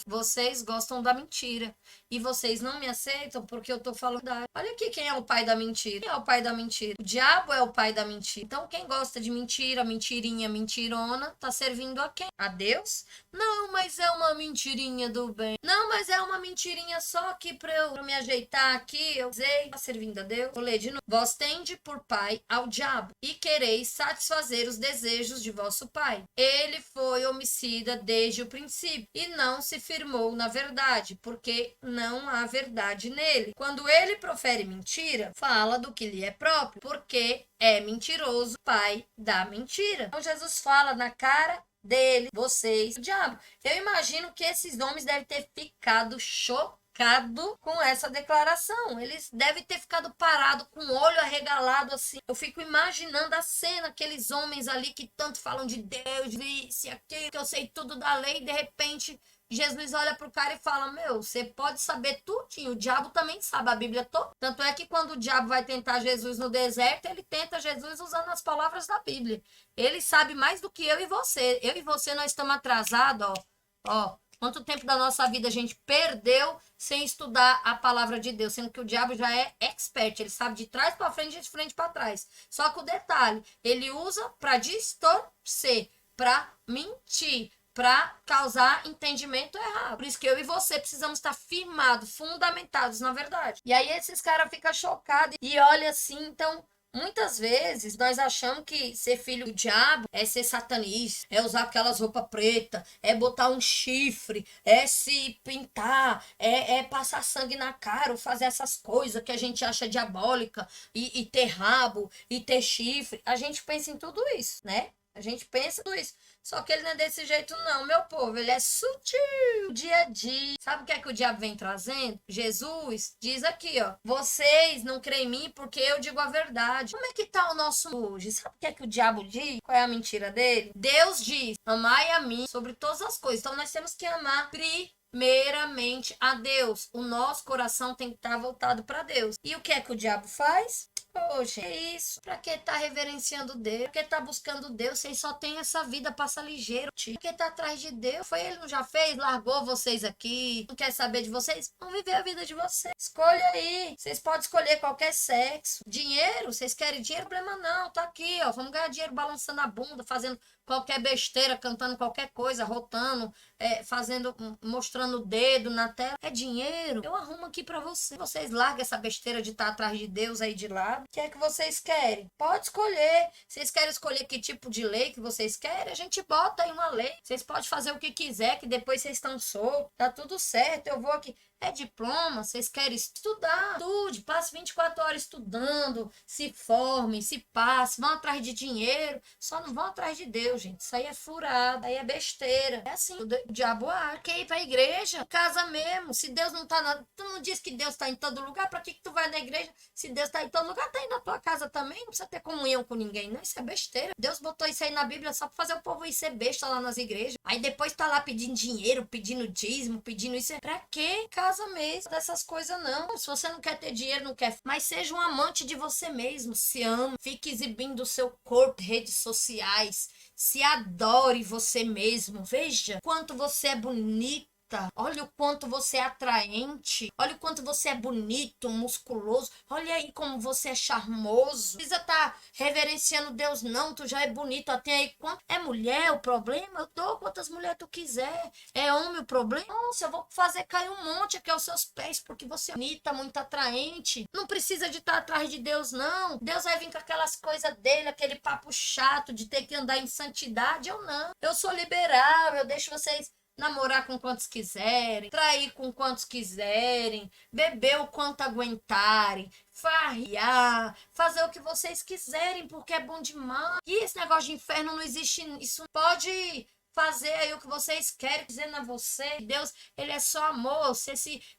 Speaker 1: Vocês gostam da mentira. E vocês não me aceitam porque eu tô falando da... Olha aqui quem é o pai da mentira. Quem é o pai da mentira? O diabo é o pai da mentira. Então quem gosta de mentira, mentirinha, mentirona, tá servindo a quem? A Deus? Não, mas é uma mentirinha do bem. Não, mas é uma mentirinha só aqui pra eu me ajeitar aqui. Eu usei. Tá servindo a Deus? Vou ler de novo. Vós tende por pai ao diabo e quereis satisfazer os desejos de vosso pai. Ele foi homicida desde o princípio e não se firmou na verdade, porque não há verdade nele. Quando ele profere mentira, fala do que lhe é próprio, porque é mentiroso, pai da mentira. Então Jesus fala na cara dele, vocês, o diabo. Eu imagino que esses homens devem ter ficado chocados com essa declaração. Eles devem ter ficado parados com o olho arregalado assim. Eu fico imaginando a cena, aqueles homens ali que tanto falam de Deus, isso e aquilo, que eu sei tudo da lei, e de repente Jesus olha pro cara e fala, meu, você pode saber tudinho, o diabo também sabe a Bíblia toda. Tanto é que quando o diabo vai tentar Jesus no deserto, ele tenta Jesus usando as palavras da Bíblia. Ele sabe mais do que eu e você. Eu e você, nós estamos atrasados, ó. Quanto tempo da nossa vida a gente perdeu sem estudar a palavra de Deus, sendo que o diabo já é expert, ele sabe de trás para frente e de frente para trás. Só que o detalhe, ele usa para distorcer, para mentir, para causar entendimento errado. Por isso que eu e você precisamos estar firmados, fundamentados na verdade. E aí esses caras ficam chocados e olham assim, então muitas vezes nós achamos que ser filho do diabo é ser satanista, é usar aquelas roupas pretas, é botar um chifre, é se pintar, é passar sangue na cara, ou fazer essas coisas que a gente acha diabólica, e ter rabo, e ter chifre. A gente pensa em tudo isso, né? A gente pensa tudo isso. Só que ele não é desse jeito não, meu povo. Ele é sutil, dia a dia. Sabe o que é que o diabo vem trazendo? Jesus diz aqui, ó. Vocês não creem em mim porque eu digo a verdade. Como é que tá o nosso hoje? Sabe o que é que o diabo diz? Qual é a mentira dele? Deus diz, amai a mim sobre todas as coisas. Então nós temos que amar primeiramente a Deus. O nosso coração tem que estar voltado para Deus. E o que é que o diabo faz? Poxa, é isso. Pra que tá reverenciando Deus? Pra que tá buscando Deus? Vocês só têm essa vida, passa ligeiro. Pra que tá atrás de Deus? Foi ele, não já fez? Largou vocês aqui? Não quer saber de vocês? Vão viver a vida de vocês. Escolha aí. Vocês podem escolher qualquer sexo. Dinheiro? Vocês querem dinheiro? Problema não. Tá aqui, ó. Vamos ganhar dinheiro balançando a bunda, fazendo qualquer besteira, cantando qualquer coisa, rotando, fazendo, mostrando o dedo na tela. É dinheiro. Eu arrumo aqui pra vocês. Vocês largam essa besteira de estar atrás de Deus aí de lado. O que é que vocês querem? Pode escolher. Vocês querem escolher que tipo de lei que vocês querem? A gente bota aí uma lei. Vocês podem fazer o que quiser, que depois vocês estão soltos. Tá tudo certo. Eu vou aqui. É diploma, vocês querem estudar, estude, passe 24 horas estudando, se formem, se passe, vão atrás de dinheiro, só não vão atrás de Deus, gente. Isso aí é furada, aí é besteira. É assim, o diabo quer ir pra igreja, casa mesmo. Se Deus não tá tu não diz que Deus tá em todo lugar, pra que tu vai na igreja? Se Deus tá em todo lugar, tá aí na tua casa também, não precisa ter comunhão com ninguém, não, isso é besteira. Deus botou isso aí na Bíblia só pra fazer o povo ir ser besta lá nas igrejas. Aí depois tá lá pedindo dinheiro, pedindo dízimo, pedindo isso. Pra quê? Casa mesmo, dessas coisas não. Se você não quer ter dinheiro, não quer, mas seja um amante de você mesmo, se ame, fique exibindo o seu corpo em redes sociais, se adore você mesmo, veja quanto você é bonito. Olha o quanto você é atraente. Olha o quanto você é bonito, musculoso. Olha aí como você é charmoso. Não precisa estar reverenciando Deus, não. Tu já é bonito. Até aí quanto. É mulher o problema? Eu dou quantas mulheres tu quiser. É homem o problema? Nossa, eu vou fazer cair um monte aqui aos seus pés, porque você é bonita, muito atraente. Não precisa de estar atrás de Deus, não. Deus vai vir com aquelas coisas dele, aquele papo chato de ter que andar em santidade. Eu não. Eu sou liberal, eu deixo vocês namorar com quantos quiserem, trair com quantos quiserem, beber o quanto aguentarem, farrear, fazer o que vocês quiserem, porque é bom demais. E esse negócio de inferno não existe, isso pode fazer aí o que vocês querem, dizendo a você. Deus, ele é só amor,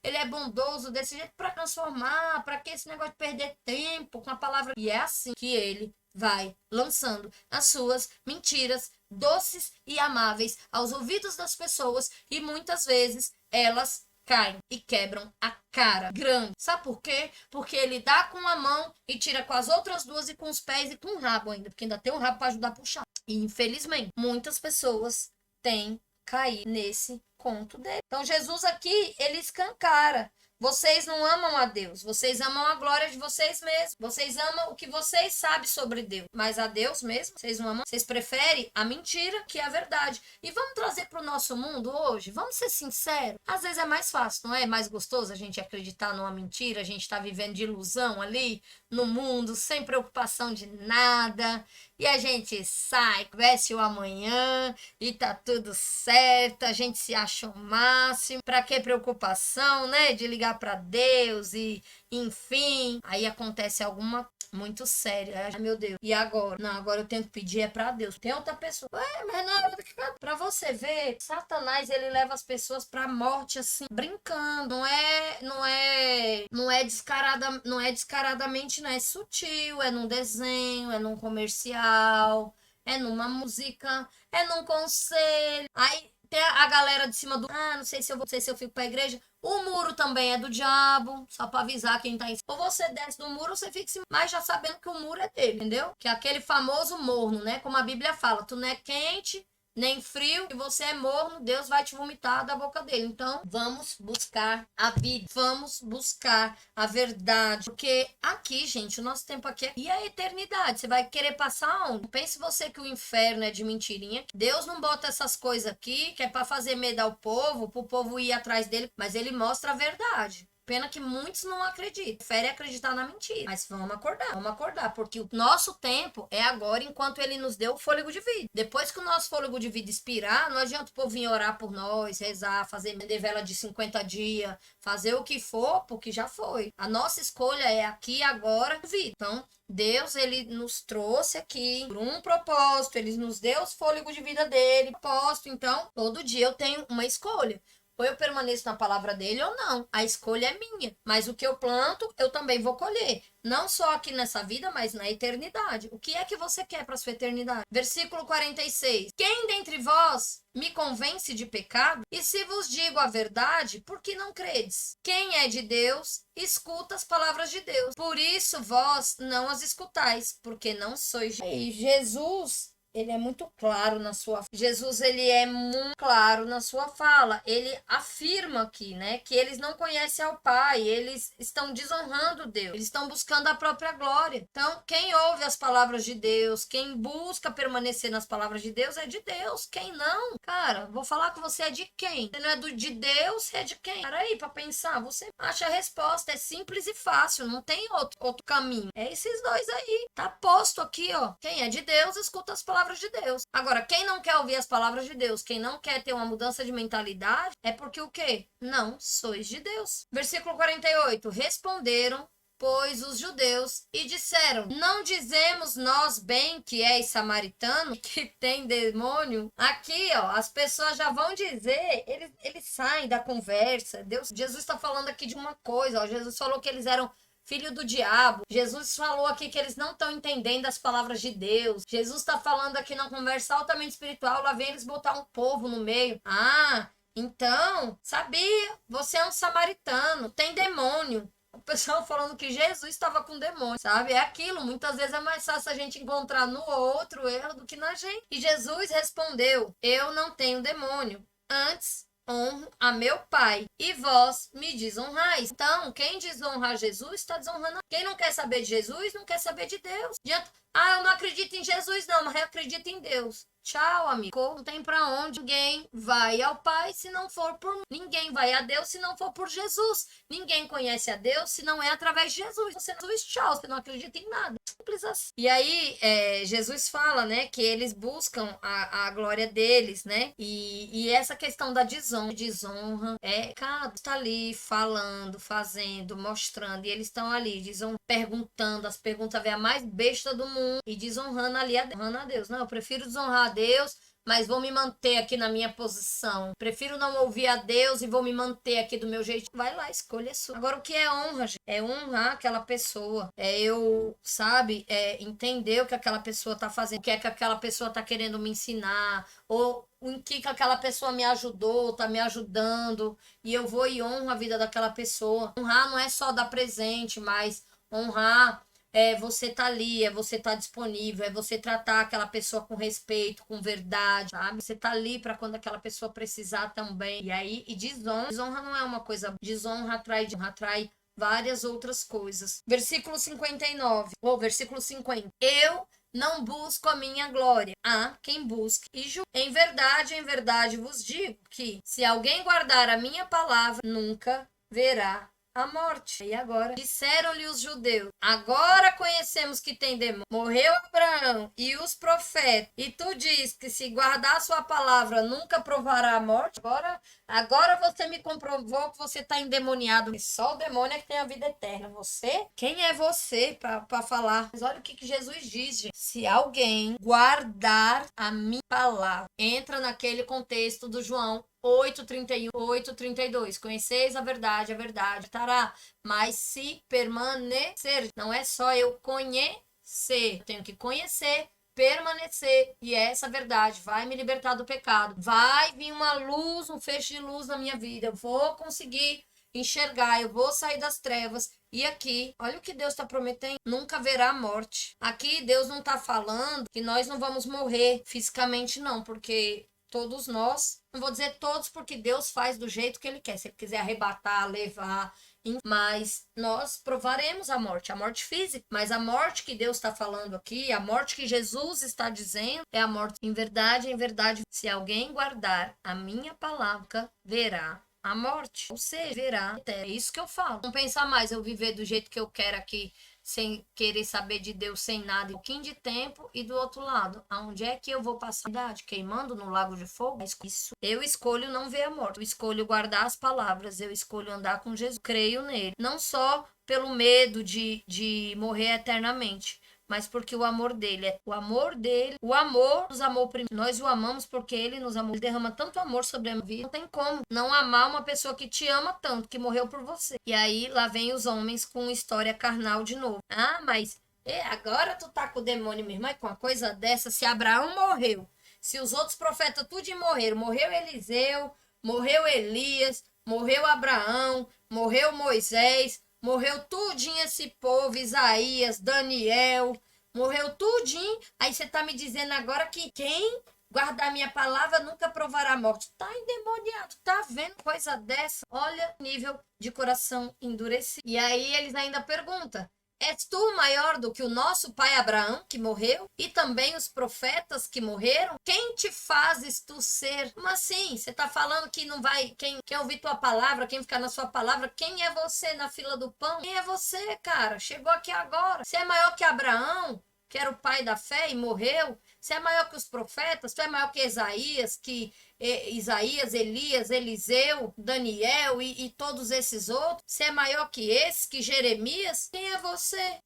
Speaker 1: ele é bondoso desse jeito para transformar, para que esse negócio de perder tempo com a palavra. E é assim que ele vai lançando as suas mentiras doces e amáveis aos ouvidos das pessoas e muitas vezes elas caem e quebram a cara grande. Sabe por quê? Porque ele dá com a mão e tira com as outras duas e com os pés e com o rabo ainda, porque ainda tem um rabo para ajudar a puxar. E infelizmente, muitas pessoas têm caído nesse conto dele. Então Jesus aqui, ele escancara. Vocês não amam a Deus, vocês amam a glória de vocês mesmos. Vocês amam o que vocês sabem sobre Deus, mas a Deus mesmo, vocês não amam. Vocês preferem a mentira que a verdade. E vamos trazer para o nosso mundo hoje, vamos ser sinceros. Às vezes é mais fácil, não é? É mais gostoso a gente acreditar numa mentira, a gente está vivendo de ilusão ali no mundo, sem preocupação de nada. E a gente sai, veste o amanhã e tá tudo certo, a gente se acha o máximo. Pra que preocupação, né? De ligar pra Deus e, enfim. Aí acontece alguma muito séria. Ai, meu Deus. E agora? Não, agora eu tenho que pedir é pra Deus. Tem outra pessoa. Ué, mas não, pra você ver, Satanás, ele leva as pessoas pra morte assim, brincando. Não é descaradamente, não é sutil, é num desenho, é num comercial, é numa música, é num conselho. Aí tem a galera de cima do, não sei se eu vou, não sei se eu fico pra igreja. O muro também é do diabo, só pra avisar quem tá em cima. Ou você desce do muro ou você fica em cima, mas já sabendo que o muro é dele, entendeu? Que é aquele famoso morno, né? Como a Bíblia fala, tu não é quente nem frio, e você é morno, Deus vai te vomitar da boca dele. Então, vamos buscar a vida, vamos buscar a verdade, porque aqui, gente, o nosso tempo aqui é e a eternidade. Você vai querer passar onde? Pense você que o inferno é de mentirinha. Deus não bota essas coisas aqui que é para fazer medo ao povo, pro povo ir atrás dele, mas ele mostra a verdade. Pena que muitos não acreditam. Preferem acreditar na mentira. Mas vamos acordar, porque o nosso tempo é agora, enquanto ele nos deu o fôlego de vida. Depois que o nosso fôlego de vida expirar, não adianta o povo vir orar por nós, rezar, fazer vela de 50 dias, fazer o que for, porque já foi. A nossa escolha é aqui, agora, vida. Então, Deus, ele nos trouxe aqui por um propósito, ele nos deu os fôlegos de vida dele, propósito. Então, todo dia eu tenho uma escolha. Ou eu permaneço na palavra dele ou não. A escolha é minha. Mas o que eu planto, eu também vou colher. Não só aqui nessa vida, mas na eternidade. O que é que você quer para sua eternidade? Versículo 46. Quem dentre vós me convence de pecado? E se vos digo a verdade, por que não credes? Quem é de Deus, escuta as palavras de Deus. Por isso vós não as escutais, porque não sois de Deus. Jesus, ele é muito claro na sua Jesus, ele é muito claro na sua fala. Ele afirma aqui, né, que eles não conhecem ao Pai, eles estão desonrando Deus, eles estão buscando a própria glória. Então, quem ouve as palavras de Deus, quem busca permanecer nas palavras de Deus é de Deus. Quem não, cara, vou falar que você é de quem? Você não é de Deus, você é de quem? Para aí para pensar, você acha a resposta, é simples e fácil, não tem outro caminho. É esses dois aí. Tá posto aqui, ó. Quem é de Deus, escuta as palavras de Deus. Agora, quem não quer ouvir as palavras de Deus, quem não quer ter uma mudança de mentalidade, é porque o quê? Não sois de Deus. Versículo 48. Responderam, pois, os judeus e disseram: não dizemos nós bem que és samaritano, que tem demônio? Aqui, ó, as pessoas já vão dizer, eles saem da conversa. Jesus está falando aqui de uma coisa, ó. Jesus falou que eles eram filho do diabo. Jesus falou aqui que eles não estão entendendo as palavras de Deus. Jesus está falando aqui na conversa altamente espiritual. Lá vem eles botar um povo no meio. Ah, então, sabia? Você é um samaritano, tem demônio. O pessoal falando que Jesus estava com demônio, sabe? É aquilo. Muitas vezes é mais fácil a gente encontrar no outro erro do que na gente. E Jesus respondeu: eu não tenho demônio. Antes, honro a meu Pai, e vós me desonrais. Então, quem desonra Jesus está desonrando. Quem não quer saber de Jesus, não quer saber de Deus. Ah, eu não acredito em Jesus, não, mas eu acredito em Deus. Tchau, amigo. Não tem pra onde. Ninguém vai ao Pai se não for por mim. Ninguém vai a Deus se não for por Jesus. Ninguém conhece a Deus se não é através de Jesus. Você não tchau, você não acredita em nada. Simples assim. E aí, Jesus fala, né, que eles buscam a glória deles, né? E essa questão da desonra, cara, está ali falando, fazendo, mostrando, e eles estão ali, perguntando, as perguntas vêm a mais besta do mundo e desonrando ali a Deus. Não, eu prefiro desonrar a Deus, mas vou me manter aqui na minha posição. Prefiro não ouvir a Deus e vou me manter aqui do meu jeito. Vai lá, escolha sua. Agora, o que é honra, gente? É honrar aquela pessoa. Entender o que aquela pessoa tá fazendo, o que é que aquela pessoa tá querendo me ensinar, ou em que aquela pessoa me ajudou, tá me ajudando, e eu vou e honro a vida daquela pessoa. Honrar não é só dar presente, mas honrar você tá ali, você tá disponível, você tratar aquela pessoa com respeito, com verdade, sabe? Você tá ali para quando aquela pessoa precisar também. E aí, desonra não é uma coisa, desonra atrai várias outras coisas. Versículo 59, ou versículo 50. Eu não busco a minha glória. Há quem busque e julgue. Em verdade vos digo que se alguém guardar a minha palavra, nunca verá a morte. E agora, disseram-lhe os judeus: agora conhecemos que tem demônio. Morreu Abraão e os profetas, e tu diz que se guardar a sua palavra nunca provará a morte. Agora você me comprovou que você está endemoniado. Só o demônio é que tem a vida eterna. Você? Quem é você para falar? Mas olha o que Jesus diz, gente. Se alguém guardar a minha palavra, entra naquele contexto do João 8:31, 8:32. Conheceis a verdade estará. Mas se permanecer, não é só eu conhecer, eu tenho que conhecer, permanecer, e essa verdade vai me libertar do pecado. Vai vir uma luz, um feixe de luz na minha vida. Eu vou conseguir enxergar, eu vou sair das trevas. E aqui, olha o que Deus está prometendo, nunca haverá morte. Aqui Deus não está falando que nós não vamos morrer fisicamente, não, porque todos nós, não vou dizer todos, porque Deus faz do jeito que Ele quer. Se Ele quiser arrebatar, levar, mas nós provaremos a morte física. Mas a morte que Deus está falando aqui, a morte que Jesus está dizendo, é a morte em verdade, se alguém guardar a minha palavra, verá a morte. Ou seja, verá. É isso que eu falo. Não pensar mais eu viver do jeito que eu quero aqui, sem querer saber de Deus, sem nada, um pouquinho de tempo, e do outro lado, aonde é que eu vou passar a idade? Queimando no lago de fogo? Isso. Eu escolho não ver a morte, eu escolho guardar as palavras, eu escolho andar com Jesus, creio nele. Não só pelo medo de morrer eternamente, mas porque o amor dele, o amor nos amou primeiro. Nós o amamos porque ele nos amou. Ele derrama tanto amor sobre a vida. Não tem como não amar uma pessoa que te ama tanto, que morreu por você. E aí, lá vem os homens com história carnal de novo. Ah, mas agora tu tá com o demônio mesmo. Mas com uma coisa dessa, se Abraão morreu, se os outros profetas tudo morreram, morreu Eliseu, morreu Elias, morreu Abraão, morreu Moisés, morreu tudinho esse povo, Isaías, Daniel, morreu tudinho. Aí você tá me dizendo agora que quem guardar minha palavra nunca provará a morte. Tá endemoniado, tá vendo coisa dessa? Olha o nível de coração endurecido. E aí eles ainda perguntam: és tu maior do que o nosso pai Abraão, que morreu, e também os profetas que morreram? Quem te fazes tu ser? Como assim? Você está falando que não vai... Quem ouvir tua palavra, quem ficar na sua palavra, quem é você na fila do pão? Quem é você, cara? Chegou aqui agora. Você é maior que Abraão, que era o pai da fé e morreu? Você é maior que os profetas? Tu é maior que Isaías, Elias, Eliseu, Daniel e todos esses outros? Você é maior que esses, que Jeremias? Quem é você?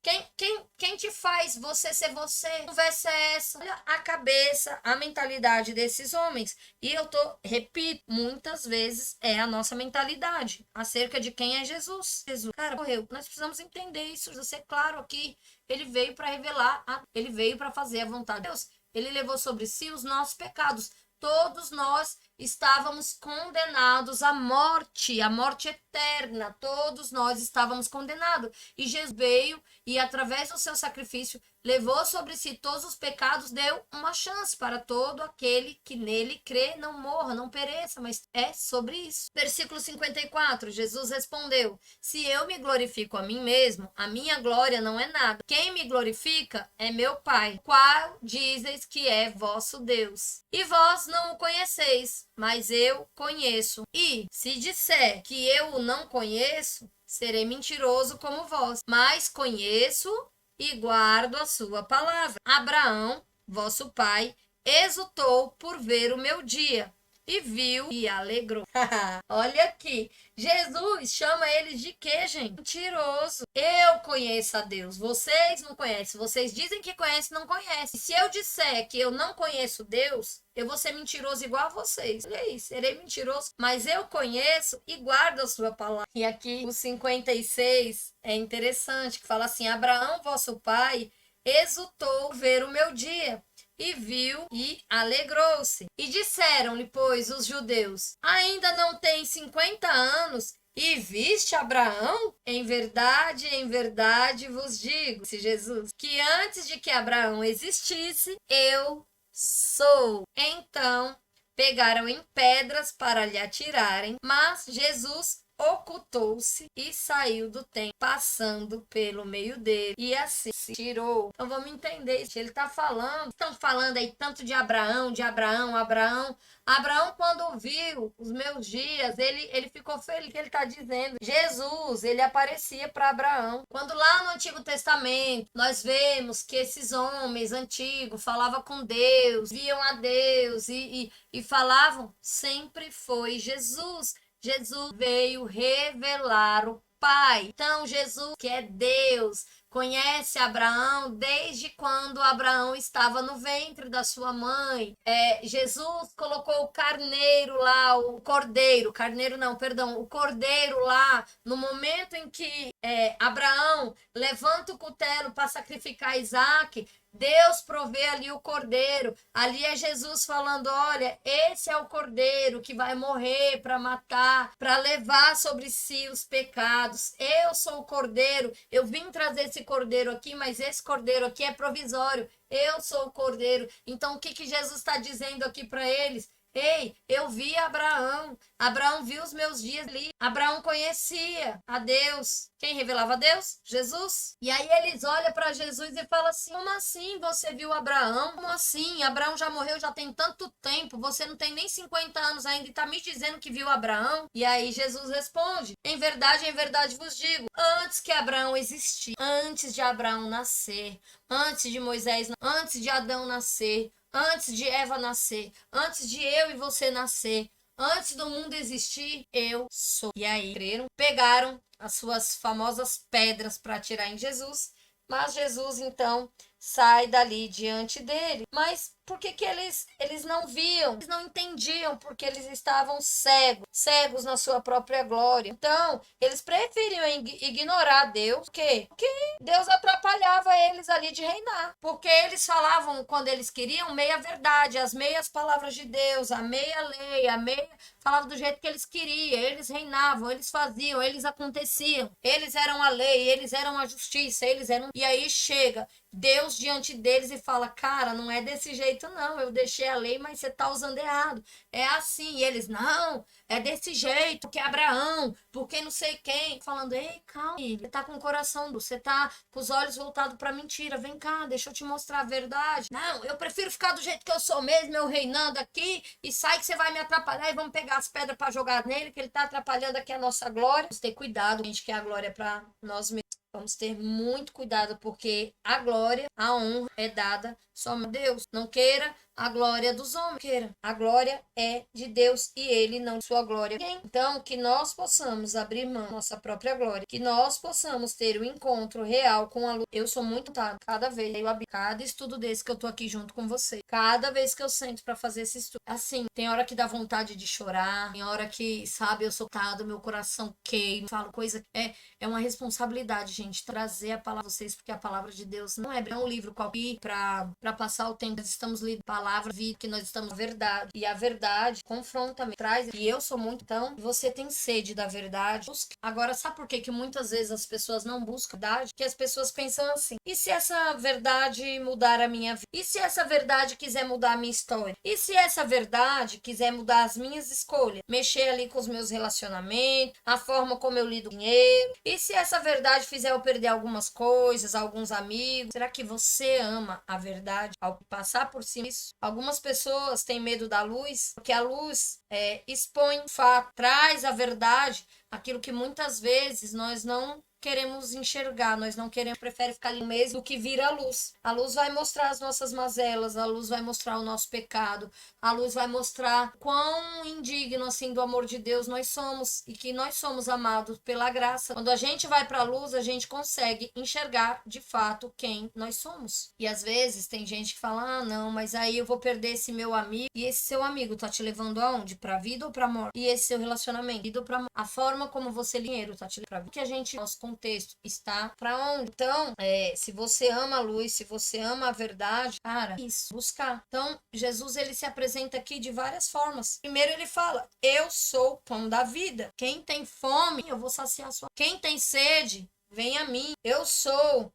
Speaker 1: Quem te faz você ser você? Que conversa é essa? Olha a cabeça, a mentalidade desses homens. E repito, muitas vezes é a nossa mentalidade acerca de quem é Jesus. Jesus, cara, morreu. Nós precisamos entender isso, precisa ser claro aqui. Ele veio para revelar, ele veio para fazer a vontade de Deus. Ele levou sobre si os nossos pecados. Todos nós estávamos condenados à morte eterna. Todos nós estávamos condenados. E Jesus veio e, através do seu sacrifício, levou sobre si todos os pecados, deu uma chance para todo aquele que nele crê, não morra, não pereça, mas é sobre isso. Versículo 54, Jesus respondeu: se eu me glorifico a mim mesmo, a minha glória não é nada. Quem me glorifica é meu Pai, qual dizeis que é vosso Deus. E vós não o conheceis, mas eu conheço. E se disser que eu o não conheço, serei mentiroso como vós, mas conheço e guardo a sua palavra. Abraão, vosso pai, exultou por ver o meu dia, e viu e alegrou. Olha aqui, Jesus chama eles de quê, gente? Mentiroso. Eu conheço a Deus, vocês não conhecem. Vocês dizem que conhecem, não conhecem. Se eu disser que eu não conheço Deus, eu vou ser mentiroso igual a vocês. Olha aí, serei mentiroso, mas eu conheço e guardo a sua palavra. E aqui o 56 é interessante, que fala assim: Abraão, vosso pai, exultou ver o meu dia, e viu e alegrou-se. E disseram-lhe, pois, os judeus: ainda não tem 50 anos e viste Abraão? Em verdade vos digo, disse Jesus, que antes de que Abraão existisse, eu sou. Então pegaram em pedras para lhe atirarem, mas Jesus ocultou-se e saiu do templo, passando pelo meio dele, e assim se tirou. Então vamos entender isso. Ele está falando, estão falando aí tanto de Abraão, Abraão. Abraão, quando viu os meus dias, ele ficou feliz. Ele está dizendo, Jesus, ele aparecia para Abraão. Quando lá no Antigo Testamento, nós vemos que esses homens antigos falavam com Deus, viam a Deus e falavam, sempre foi Jesus. Jesus veio revelar o Pai. Então, Jesus, que é Deus, conhece Abraão desde quando Abraão estava no ventre da sua mãe. Jesus colocou o carneiro lá, o carneiro não, perdão, o cordeiro lá, no momento em que Abraão levanta o cutelo para sacrificar Isaac. Deus provê ali o cordeiro. Ali é Jesus falando: olha, esse é o cordeiro que vai morrer para matar, para levar sobre si os pecados. Eu sou o cordeiro. Eu vim trazer esse cordeiro aqui, mas esse cordeiro aqui é provisório. Eu sou o cordeiro. Então, o que Jesus está dizendo aqui para eles? Ei, eu vi Abraão. Abraão viu os meus dias ali. Abraão conhecia a Deus. Quem revelava a Deus? Jesus. E aí eles olham para Jesus e falam assim: como assim você viu Abraão? Como assim? Abraão já morreu já tem tanto tempo. Você não tem nem 50 anos ainda e está me dizendo que viu Abraão? E aí Jesus responde: em verdade vos digo, antes que Abraão existir, antes de Abraão nascer, antes de Moisés, antes de Adão nascer, antes de Eva nascer, antes de eu e você nascer, antes do mundo existir, eu sou. E aí, creram, pegaram as suas famosas pedras para atirar em Jesus, mas Jesus então sai dali diante dele. Mas por que eles não viam? Eles não entendiam, porque eles estavam cegos na sua própria glória. Então, eles preferiam ignorar Deus, porque Deus atrapalhava eles ali de reinar. Porque eles falavam, quando eles queriam, meia verdade, as meias palavras de Deus, a meia lei, a meia falavam do jeito que eles queriam. Eles reinavam, eles faziam, eles aconteciam. Eles eram a lei, eles eram a justiça, eles eram... E aí chega Deus diante deles e fala: cara, não é desse jeito não, eu deixei a lei, mas você tá usando errado, é assim. E eles: não, é desse jeito, porque Abraão, porque não sei quem, falando: ei, calma, você tá com o coração, você tá com os olhos voltados pra mentira, vem cá, deixa eu te mostrar a verdade. Não, eu prefiro ficar do jeito que eu sou mesmo, eu reinando aqui, e sai que você vai me atrapalhar e vamos pegar as pedras pra jogar nele, que ele tá atrapalhando aqui a nossa glória. Vamos ter cuidado, a gente quer a glória pra nós mesmos. Vamos ter muito cuidado, porque a glória, a honra é dada só a Deus. Não queira a glória dos homens, queira. A glória é de Deus e ele não sua glória. Então, que nós possamos abrir mão da nossa própria glória, que nós possamos ter o encontro real com a luz. Eu sou muito tado, cada vez eu abro cada estudo desse que eu tô aqui junto com você. Cada vez que eu sento para fazer esse estudo, assim, tem hora que dá vontade de chorar, tem hora que, sabe, eu sou tado, meu coração queima, falo coisa. É uma responsabilidade, gente, trazer a palavra pra vocês, porque a palavra de Deus não é um livro qualquer para passar o tempo. Nós estamos lendo palavra, vida, que nós estamos na verdade. E a verdade confronta, traz. E eu sou muito, então, você tem sede da verdade. Busca. Agora, sabe por que muitas vezes as pessoas não buscam a verdade? Porque as pessoas pensam assim: e se essa verdade mudar a minha vida? E se essa verdade quiser mudar a minha história? E se essa verdade quiser mudar as minhas escolhas? Mexer ali com os meus relacionamentos, a forma como eu lido com dinheiro. E se essa verdade fizer eu perder algumas coisas, alguns amigos? Será que você ama a verdade ao passar por cima disso? Algumas pessoas têm medo da luz, porque a luz expõe o fato, traz a verdade, aquilo que muitas vezes nós não queremos enxergar, nós não queremos, prefere ficar ali mesmo do que vir a luz. A luz vai mostrar as nossas mazelas, a luz vai mostrar o nosso pecado, a luz vai mostrar quão indigno assim do amor de Deus nós somos e que nós somos amados pela graça. Quando a gente vai para a luz, a gente consegue enxergar de fato quem nós somos. E às vezes tem gente que fala: ah, não, mas aí eu vou perder esse meu amigo. E esse seu amigo tá te levando aonde? Pra vida ou pra morte? E esse seu relacionamento? Vida ou pra morte? A forma como você dinheiro tá te levando pra vida? Que a gente, nosso contexto está para onde? Então, se você ama a luz, se você ama a verdade, cara, isso, buscar. Então, Jesus, ele se apresenta aqui de várias formas. Primeiro ele fala: eu sou o pão da vida. Quem tem fome, eu vou saciar a sua. Quem tem sede, vem a mim. Eu sou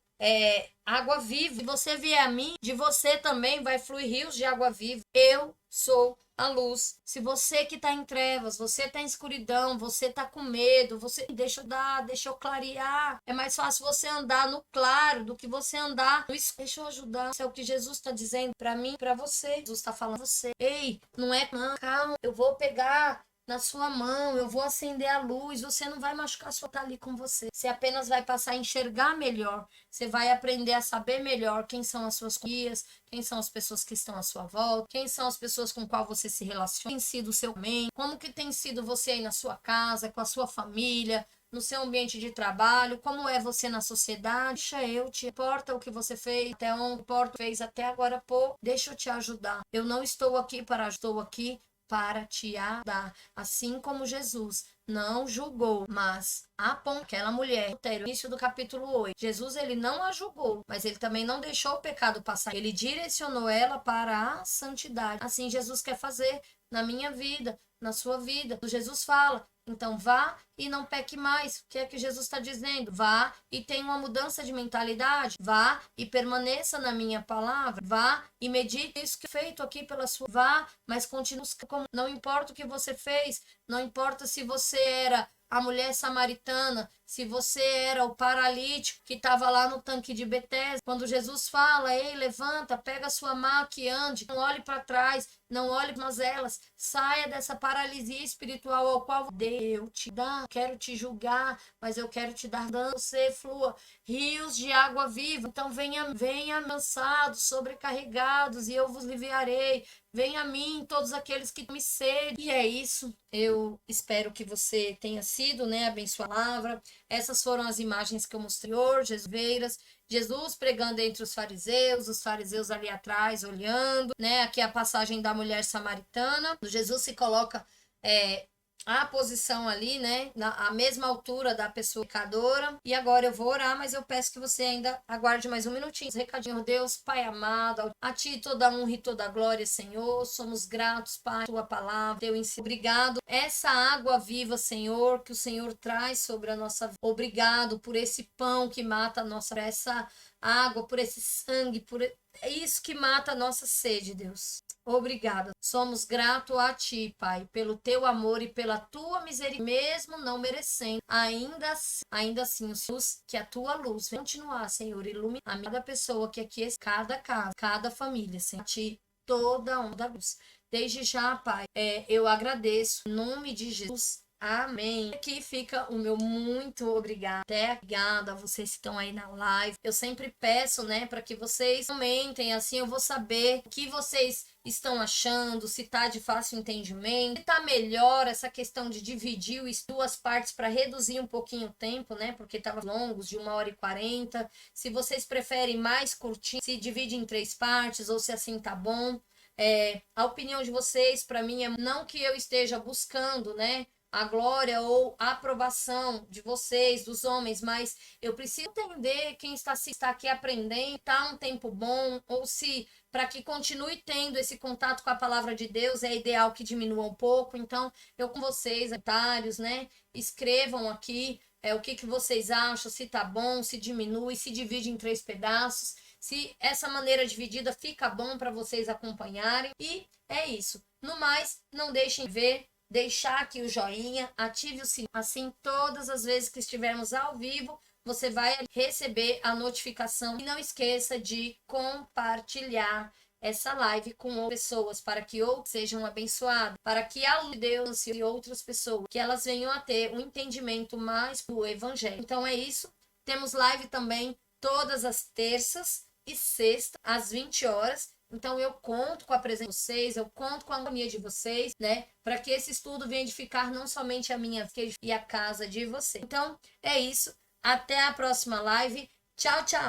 Speaker 1: água viva. Se você vier a mim, de você também vai fluir rios de água viva. Eu sou a luz. Se você que tá em trevas, você tá em escuridão, você tá com medo, deixa eu clarear. É mais fácil você andar no claro do que você andar no escuro. Deixa eu ajudar. Isso é o que Jesus tá dizendo para mim, para você. Jesus tá falando pra você: ei, não, calma, eu vou pegar na sua mão, eu vou acender a luz, você não vai machucar sua tá ali com você. Você apenas vai passar a enxergar melhor. Você vai aprender a saber melhor quem são as suas guias, quem são as pessoas que estão à sua volta, quem são as pessoas com qual você se relaciona, tem sido o seu bem, como que tem sido você aí na sua casa, com a sua família, no seu ambiente de trabalho, como é você na sociedade. Deixa eu te importa o que você fez, até onde importa fez até agora, pô, deixa eu te ajudar. Eu não estou aqui estou aqui para te ajudar, assim como Jesus não julgou, mas apontou aquela mulher, no início do capítulo 8. Jesus, ele não a julgou, mas ele também não deixou o pecado passar. Ele direcionou ela para a santidade. Assim Jesus quer fazer na minha vida, na sua vida. Jesus fala, então vá e não peque mais. O que é que Jesus está dizendo? Vá e tenha uma mudança de mentalidade. Vá e permaneça na minha palavra. Vá e medite isso que é feito aqui pela sua. Vá, mas continue como. Não importa o que você fez, não importa se você era a mulher samaritana, se você era o paralítico que estava lá no tanque de Betesda, quando Jesus fala, ei, levanta, pega a sua maca e ande, não olhe para trás, não olhe para elas, saia dessa paralisia espiritual ao qual Deus te dá, quero te julgar, mas eu quero te dar dano, você flua rios de água viva, então venha cansados, sobrecarregados, e eu vos aliviarei. Venha a mim todos aqueles que me sede. E é isso. Eu espero que você tenha sido, né, abençoada. Palavra. Essas foram as imagens que eu mostrei hoje, Jesus pregando entre os fariseus ali atrás olhando, né? Aqui a passagem da mulher samaritana. Jesus se coloca a posição ali, né, a mesma altura da pessoa pecadora. E agora eu vou orar, mas eu peço que você ainda aguarde mais um minutinho. Recadinho, Deus, Pai amado, a Ti toda a honra e toda a glória, Senhor. Somos gratos, Pai, Tua palavra, Teu ensino. Obrigado. Essa água viva, Senhor, que o Senhor traz sobre a nossa vida. Obrigado por esse pão que mata a nossa, por essa água, por esse sangue, por isso que mata a nossa sede, Deus. Obrigada. Somos gratos a Ti, Pai, pelo Teu amor e pela Tua misericórdia, mesmo não merecendo. Ainda assim, Jesus, que a Tua luz venha continuar, Senhor, ilumina a cada pessoa que aqui é, cada casa, cada família, Senhor. A Ti toda a onda luz. Desde já, Pai, eu agradeço. Em nome de Jesus. Amém. Aqui fica o meu muito obrigado. Até obrigada a vocês que estão aí na live. Eu sempre peço, né, para que vocês comentem, assim eu vou saber o que vocês estão achando, se tá de fácil entendimento, se tá melhor essa questão de dividir em duas partes para reduzir um pouquinho o tempo, né, porque tava longos, de 1h40. Se vocês preferem mais curtinho, se divide em 3 partes ou se assim tá bom. A opinião de vocês, para mim, é não que eu esteja buscando, né, a glória ou a aprovação de vocês, dos homens, mas eu preciso entender quem está aqui aprendendo, está um tempo bom, ou se para que continue tendo esse contato com a palavra de Deus, é ideal que diminua um pouco. Então, eu com vocês, comentários, né? Escrevam aqui o que vocês acham, se tá bom, se diminui, se divide em 3 pedaços, se essa maneira dividida fica bom para vocês acompanharem. E é isso. No mais, não deixem de ver, deixar aqui o joinha, ative o sininho, assim todas as vezes que estivermos ao vivo, você vai receber a notificação. E não esqueça de compartilhar essa live com outras pessoas, para que outros sejam abençoados, para que a luz de Deus e outras pessoas, que elas venham a ter um entendimento mais do evangelho. Então é isso. Temos live também todas as terças e sextas, às 20 horas. Então eu conto com a presença de vocês, eu conto com a harmonia de vocês, né? Para que esse estudo venha edificar não somente a minha e a casa de vocês. Então é isso. Até a próxima live. Tchau, tchau.